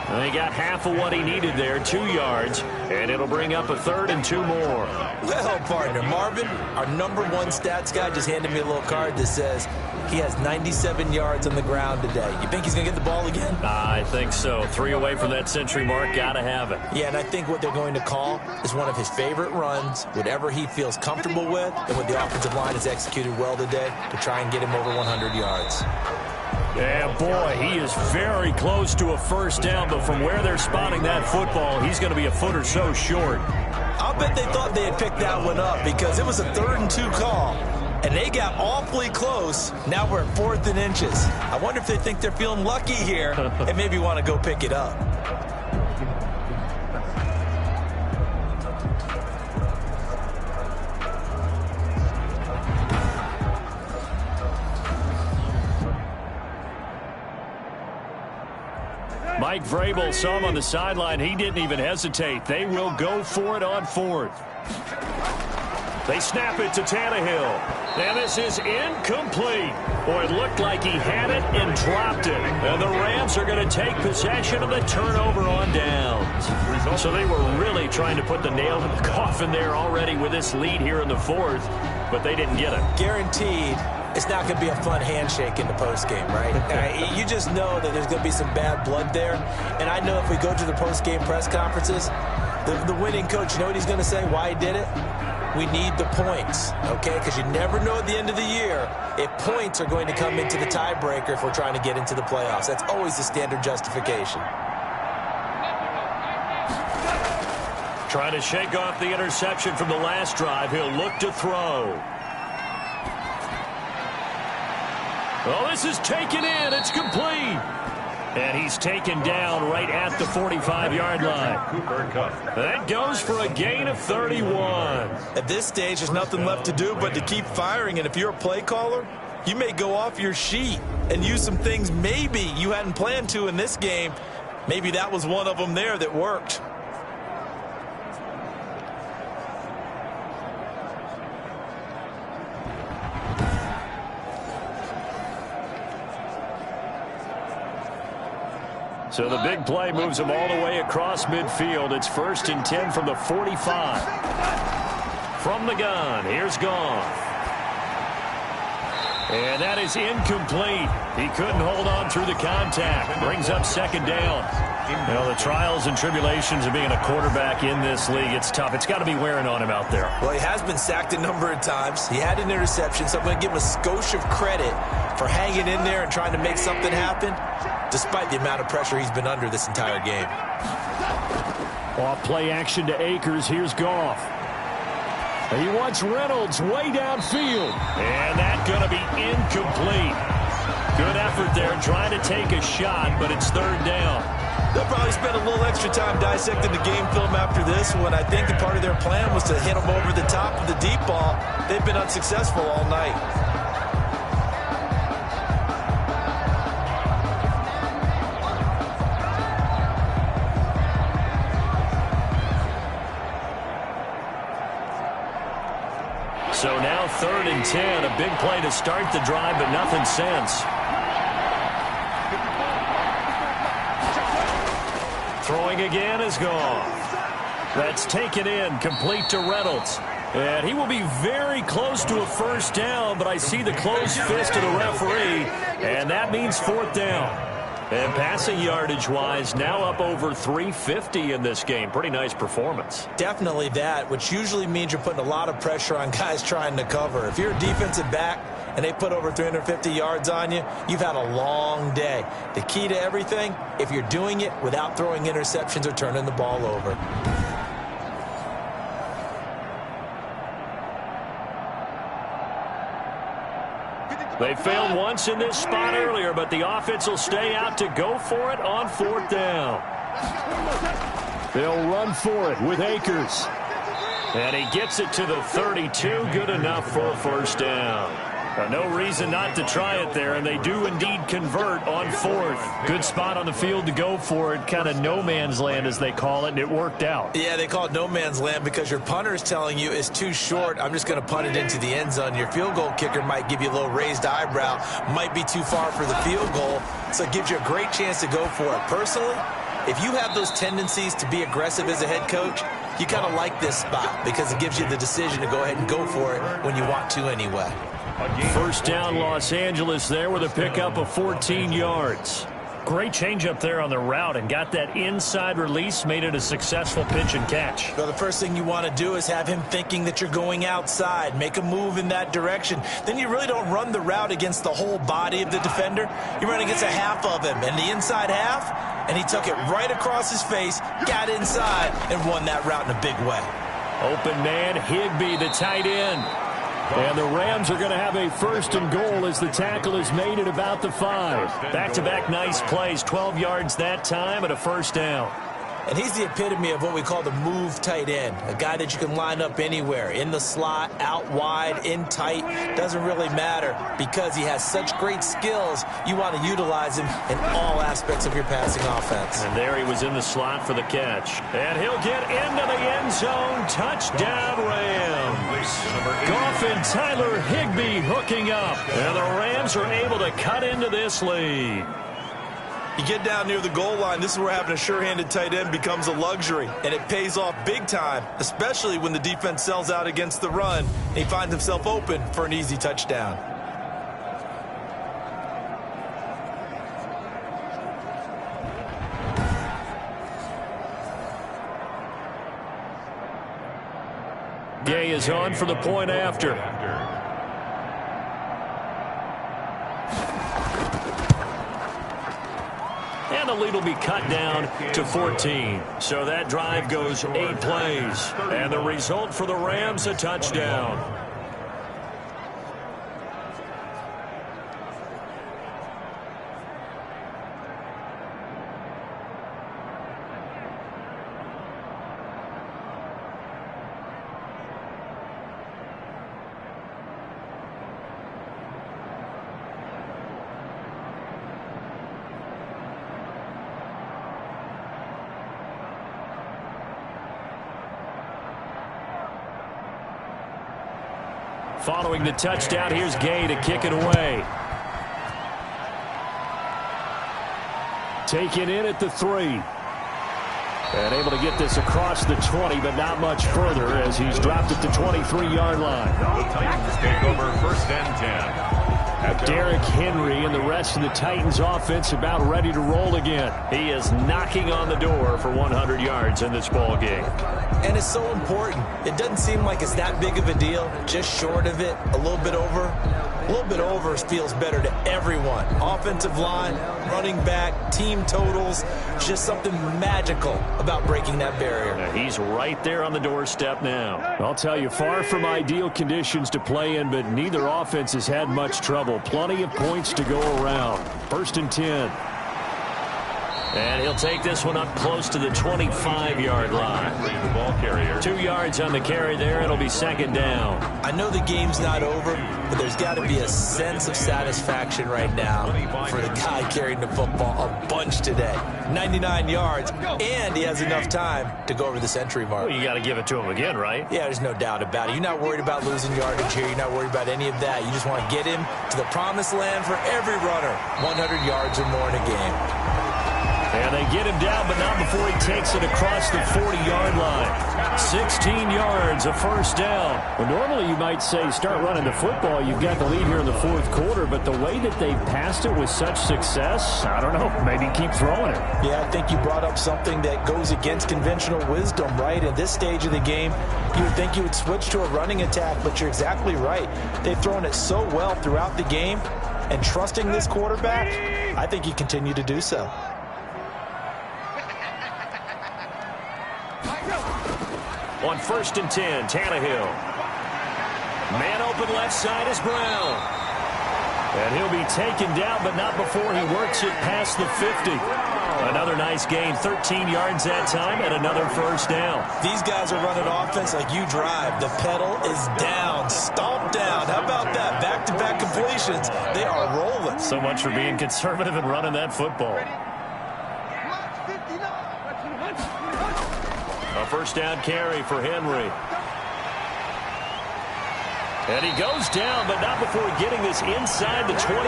And he got half of what he needed there, 2 yards, and it'll bring up a 3rd and 2 more. Well, partner, Marvin, our #1 stats guy just handed me a little card that says He has 97 yards on the ground today. You think he's going to get the ball again? I think so. 3 away from that century mark. Got to have it. Yeah, and I think what they're going to call is one of his favorite runs, whatever he feels comfortable with, and what the offensive line has executed well today to try and get him over 100 yards. Yeah, boy, he is very close to a first down, but from where they're spotting that football, he's going to be a foot or so short. I'll bet they thought they had picked that one up because it was a 3rd and 2 call, and they got awfully close. Now we're at 4th and inches. I wonder if they think they're feeling lucky here and maybe want to go pick it up. Mike Vrabel saw him on the sideline. He didn't even hesitate. They will go for it on 4th. They snap it to Tannehill. And this is incomplete. Boy, it looked like he had it and dropped it. And the Rams are going to take possession of the turnover on downs. So they were really trying to put the nail in the coffin there already with this lead here in the 4th, but they didn't get it. Guaranteed. It's not going to be a fun handshake in the postgame, right? You just know that there's going to be some bad blood there. And I know if we go to the postgame press conferences, the winning coach, you know what he's going to say, why he did it? We need the points, okay? Because you never know at the end of the year if points are going to come into the tiebreaker if we're trying to get into the playoffs. That's always the standard justification. Trying to shake off the interception from the last drive. He'll look to throw. Oh, this is taken in. It's complete. And he's taken down right at the 45-yard line. That goes for a gain of 31. At this stage, there's nothing left to do but to keep firing. And if you're a play caller, you may go off your sheet and use some things maybe you hadn't planned to in this game. Maybe that was one of them there that worked. So the big play moves him all the way across midfield. It's 1st and 10 from the 45. From the gun, here's Goff. And that is incomplete. He couldn't hold on through the contact. Brings up 2nd down. You know, the trials and tribulations of being a quarterback in this league, it's tough. It's got to be wearing on him out there. Well, he has been sacked a number of times. He had an interception, so I'm going to give him a skosh of credit for hanging in there and trying to make something happen, despite the amount of pressure he's been under this entire game. Off play action to Akers. Here's Goff. He wants Reynolds way downfield. And that's going to be incomplete. Good effort there trying to take a shot, but it's 3rd down. They'll probably spend a little extra time dissecting the game film after this one. I think that part of their plan was to hit him over the top of the deep ball. They've been unsuccessful all night. So now 3rd and 10, a big play to start the drive, but nothing since. Throwing again is gone. That's taken in, complete to Reynolds. And he will be very close to a first down, but I see the closed fist of the referee, and that means 4th down. And passing yardage-wise, now up over 350 in this game. Pretty nice performance. Definitely that, which usually means you're putting a lot of pressure on guys trying to cover. If you're a defensive back and they put over 350 yards on you, you've had a long day. The key to everything, if you're doing it without throwing interceptions or turning the ball over. They failed once in this spot earlier, but the offense will stay out to go for it on 4th down. They'll run for it with Akers. And he gets it to the 32. Good enough for a first down. No reason not to try it there, and they do indeed convert on 4th. Good spot on the field to go for it, kind of no man's land as they call it, and it worked out. Yeah, they call it no man's land because your punter is telling you it's too short. I'm just going to punt it into the end zone. Your field goal kicker might give you a little raised eyebrow, might be too far for the field goal, so it gives you a great chance to go for it. Personally, if you have those tendencies to be aggressive as a head coach, you kind of like this spot because it gives you the decision to go ahead and go for it when you want to anyway. First down, Los Angeles there with a pickup of 14 yards. Great change up there on the route and got that inside release, made it a successful pitch and catch. Well, the first thing you want to do is have him thinking that you're going outside, make a move in that direction. Then you really don't run the route against the whole body of the defender. You run against a half of him, and the inside half, and he took it right across his face, got inside, and won that route in a big way. Open man, Higbee, the tight end. And the Rams are going to have a first and goal as the tackle is made at about the 5. Back-to-back nice plays, 12 yards that time and a first down. And he's the epitome of what we call the move tight end, a guy that you can line up anywhere, in the slot, out wide, in tight, doesn't really matter because he has such great skills. You want to utilize him in all aspects of your passing offense. And there he was in the slot for the catch. And he'll get into the end zone. Touchdown, Rams. Goff and Tyler Higbee hooking up. And the Rams are able to cut into this lead. You get down near the goal line, this is where having a sure-handed tight end becomes a luxury, and it pays off big time, especially when the defense sells out against the run, and he finds himself open for an easy touchdown. Gay is on for the point after. And the lead will be cut down to 14. So that drive goes 8 plays. And the result for the Rams, a touchdown. Following the touchdown, here's Gay to kick it away. Taken in at the 3. And able to get this across the 20, but not much further as he's dropped at the 23-yard line. The Titans take over first and 10. Derrick Henry and the rest of the Titans offense about ready to roll again. He is knocking on the door for 100 yards in this ball game. And it's so important. It doesn't seem like it's that big of a deal, just short of it, a little bit over. A little bit over feels better to everyone. Offensive line, running back, team totals, just something magical about breaking that barrier. Now he's right there on the doorstep now. I'll tell you, far from ideal conditions to play in, but neither offense has had much trouble. Plenty of points to go around. First and 10. And he'll take this one up close to the 25-yard line. The ball carrier. 2 yards on the carry there. It'll be second down. I know the game's not over, but there's got to be a sense of satisfaction right now for the guy carrying the football a bunch today. 99 yards, and he has enough time to go over the century mark. Well, you got to give it to him again, right? Yeah, there's no doubt about it. You're not worried about losing yardage here. You're not worried about any of that. You just want to get him to the promised land for every runner. 100 yards or more in a game. And they get him down, but not before he takes it across the 40-yard line. 16 yards, a first down. Well, normally you might say start running the football. You've got the lead here in the fourth quarter, but the way that they've passed it with such success, I don't know, maybe keep throwing it. Yeah, I think you brought up something that goes against conventional wisdom, right? At this stage of the game, you would think you would switch to a running attack, but you're exactly right. They've thrown it so well throughout the game, and trusting this quarterback, I think you continue to do so. On first and 10, Tannehill. Man open left side is Brown. And he'll be taken down, but not before he works it past the 50. Another nice gain, 13 yards that time, and another first down. These guys are running offense like you drive. The pedal is down, stomp down. How about that? Back-to-back completions. They are rolling. So much for being conservative and running that football. A first down carry for Henry. And he goes down, but not before getting this inside the 25.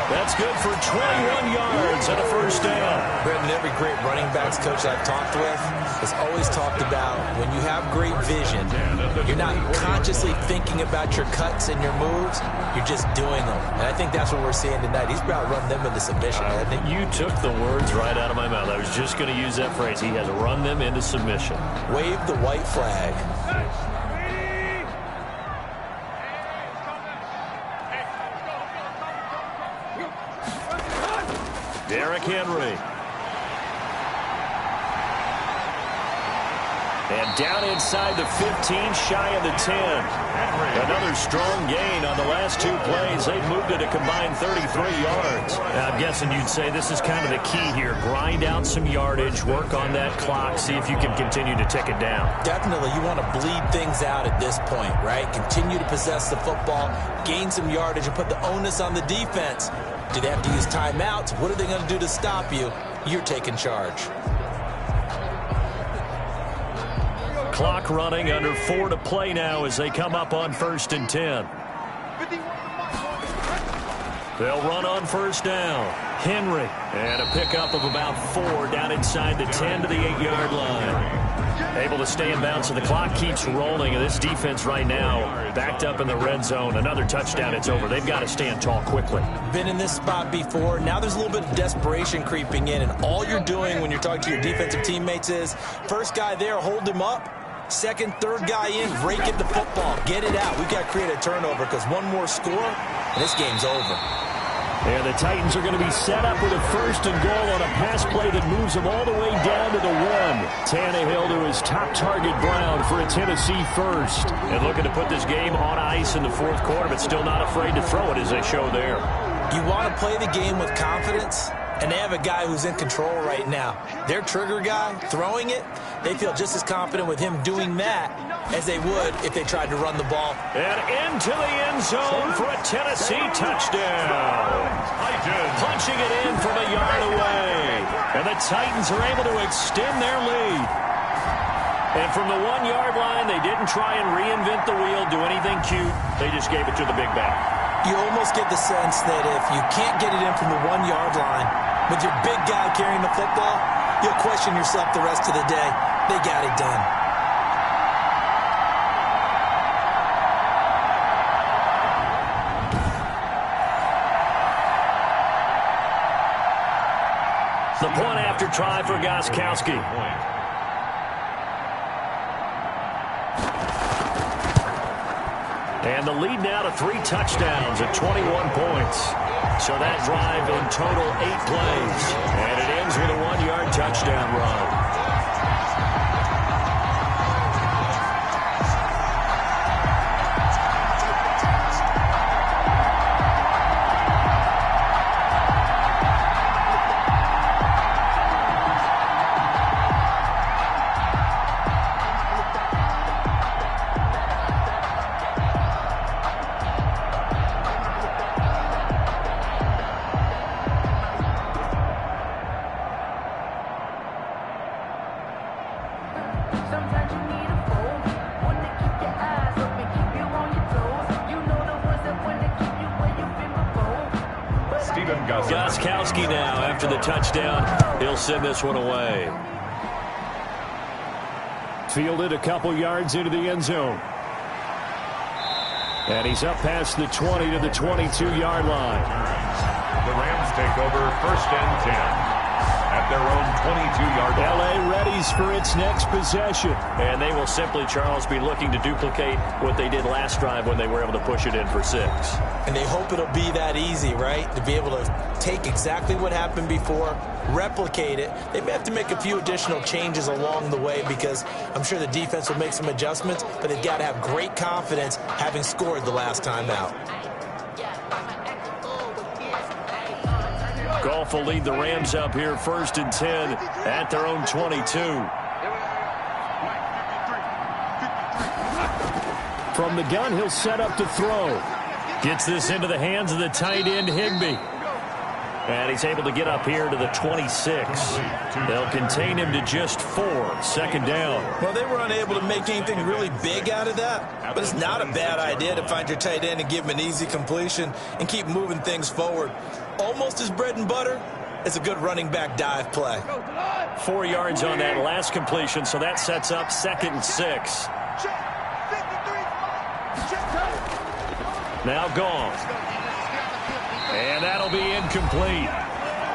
That's good for 21 yards and a first down. Brendan, every great running backs coach I've talked with has always talked about when you have great vision, you're not consciously thinking about your cuts and your moves, you're just doing them. And I think that's what we're seeing tonight. He's about to run them into submission, hasn't he? You took the words right out of my mouth. I was just going to use that phrase. He has run them into submission. Wave the white flag. Derrick Henry. And down inside the 15, shy of the 10. Another strong gain on the last two plays. They've moved it a combined 33 yards. Now, I'm guessing you'd say this is kind of the key here. Grind out some yardage, work on that clock, see if you can continue to tick it down. Definitely, you want to bleed things out at this point, right? Continue to possess the football, gain some yardage, and put the onus on the defense. Do they have to use timeouts? What are they going to do to stop you? You're taking charge. Clock running, under 4 to play now as they come up on 1st and 10. They'll run on first down. Henry, and a pickup of about 4 down inside the 10 to the 8-yard line. Able to stay in bounds, so the clock keeps rolling, and this defense right now backed up in the red zone. Another touchdown, it's over. They've got to stand tall quickly. Been in this spot before. Now there's a little bit of desperation creeping in, and all you're doing when you're talking to your defensive teammates is, first guy there, hold him up. Second, third guy in, rake at the football. Get it out. We've got to create a turnover because one more score, and this game's over. And the Titans are going to be set up with a 1st and goal on a pass play that moves them all the way down to the 1. Tannehill to his top target, Brown, for a Tennessee first. And looking to put this game on ice in the 4th quarter, but still not afraid to throw it as they show there. You want to play the game with confidence, and they have a guy who's in control right now. Their trigger guy, throwing it, they feel just as confident with him doing that as they would if they tried to run the ball. And into the end zone for a Tennessee touchdown. Punching it in from a yard away. And the Titans are able to extend their lead. And from the 1-yard line, they didn't try and reinvent the wheel, do anything cute. They just gave it to the big back. You almost get the sense that if you can't get it in from the 1-yard line with your big guy carrying the football, you'll question yourself the rest of the day. They got it done. The point after try for Gostkowski. And the lead now to 3 touchdowns at 21 points. So that drive in total 8 plays. And it ends with a 1-yard touchdown run. Gostkowski now after the touchdown. He'll send this one away. Fielded a couple yards into the end zone. And he's up past the 20 to the 22-yard line. The Rams take over 1st and 10. At their own 22-yard line. LA readies for its next possession. And they will simply, Charles, be looking to duplicate what they did last drive when they were able to push it in for 6. And they hope it'll be that easy, right? To be able to take exactly what happened before, replicate it. They may have to make a few additional changes along the way because I'm sure the defense will make some adjustments, but they've got to have great confidence having scored the last time out. Goff will lead the Rams up here 1st and 10 at their own 22. From the gun, he'll set up to throw. Gets this into the hands of the tight end, Higbee. And he's able to get up here to the 26. They'll contain him to just 4. 2nd down. Well, they were unable to make anything really big out of that, but it's not a bad idea to find your tight end and give him an easy completion and keep moving things forward. almost his bread and butter, is a good running back dive play. 4 yards on that last completion, so that sets up 2nd and 6. Now gone. And that'll be incomplete.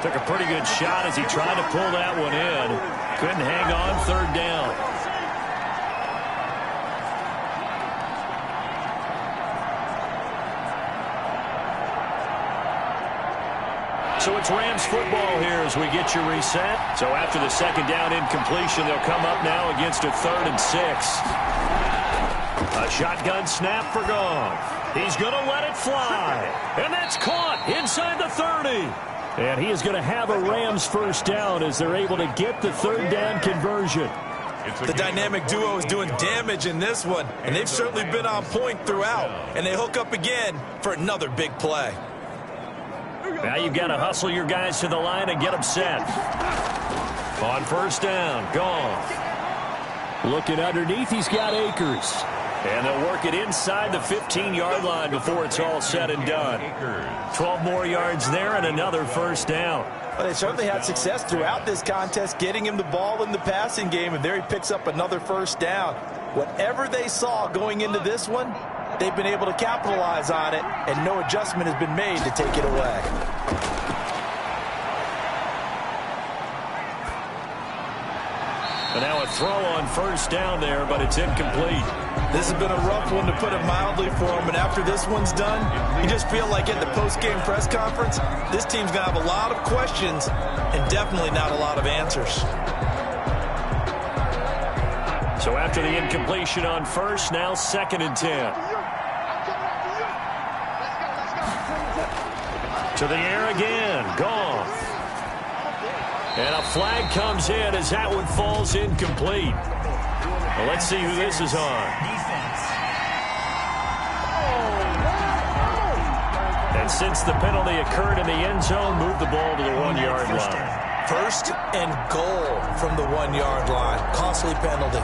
Took a pretty good shot as he tried to pull that one in. Couldn't hang on 3rd down. So it's Rams football here as we get you reset. So after the 2nd down incompletion, they'll come up now against a 3rd and 6. A shotgun snap for Goff. He's going to let it fly. And that's caught inside the 30. And he is going to have a Rams 1st down as they're able to get the 3rd down conversion. The dynamic duo is doing damage in this one, and they've certainly been on point throughout. And they hook up again for another big play. Now you've got to hustle your guys to the line and get them set. On 1st down, Goff. Looking underneath, he's got Akers. And they'll work it inside the 15-yard line before it's all said and done. 12 more yards there and another 1st down. Well, they certainly had success throughout this contest getting him the ball in the passing game, and there he picks up another 1st down. Whatever they saw going into this one, they've been able to capitalize on it, and no adjustment has been made to take it away. And now a throw on 1st down there, but it's incomplete. This has been a rough one, to put it mildly, for him. And after this one's done, you just feel like at the post-game press conference, this team's going to have a lot of questions and definitely not a lot of answers. So after the incompletion on 1st, now 2nd and 10. To the air again. Goff. And a flag comes in as that one falls incomplete. Well, let's see who this is on. And since the penalty occurred in the end zone, move the ball to the 1-yard line. 1st and goal from the 1-yard line. Costly penalty.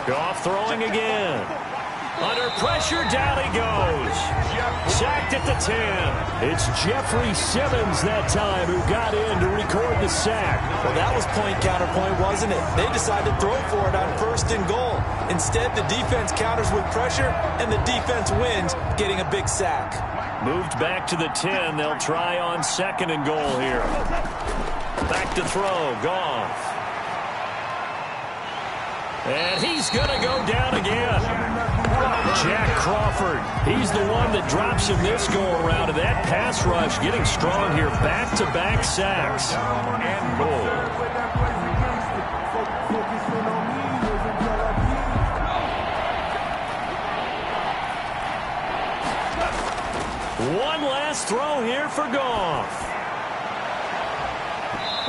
Goff throwing again. Under pressure, down he goes. Sacked at the 10. It's Jeffrey Simmons that time who got in to record the sack. Well, that was point-counterpoint, wasn't it? They decided to throw for it on 1st and goal. Instead, the defense counters with pressure, and the defense wins, getting a big sack. Moved back to the 10. They'll try on 2nd and goal here. Back to throw. Goff. And he's going to go down again. Jack Crawford, he's the one that drops him this go-around. And that pass rush getting strong here. Back-to-back sacks. And goal. One last throw here for Goff.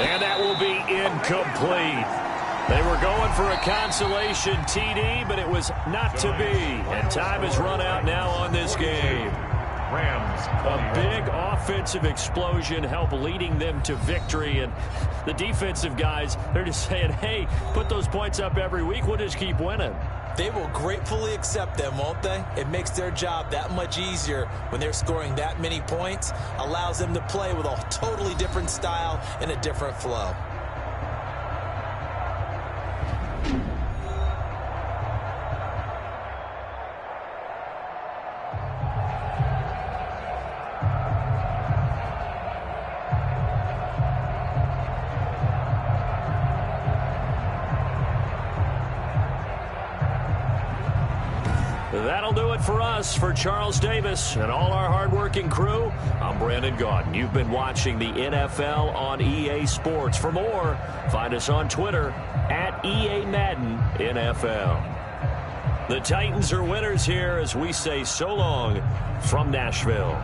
And that will be incomplete. They were going for a consolation TD, but it was not to be. And time has run out now on this game. Rams. A big offensive explosion helped leading them to victory. And the defensive guys, they're just saying, hey, put those points up every week. We'll just keep winning. They will gratefully accept them, won't they? It makes their job that much easier when they're scoring that many points. Allows them to play with a totally different style and a different flow. That'll do it for us. For Charles Davis and all our hardworking crew, I'm Brandon Gaudin. You've been watching the NFL on EA Sports. For more, find us on Twitter at EA Madden NFL. The Titans are winners here as we say so long from Nashville.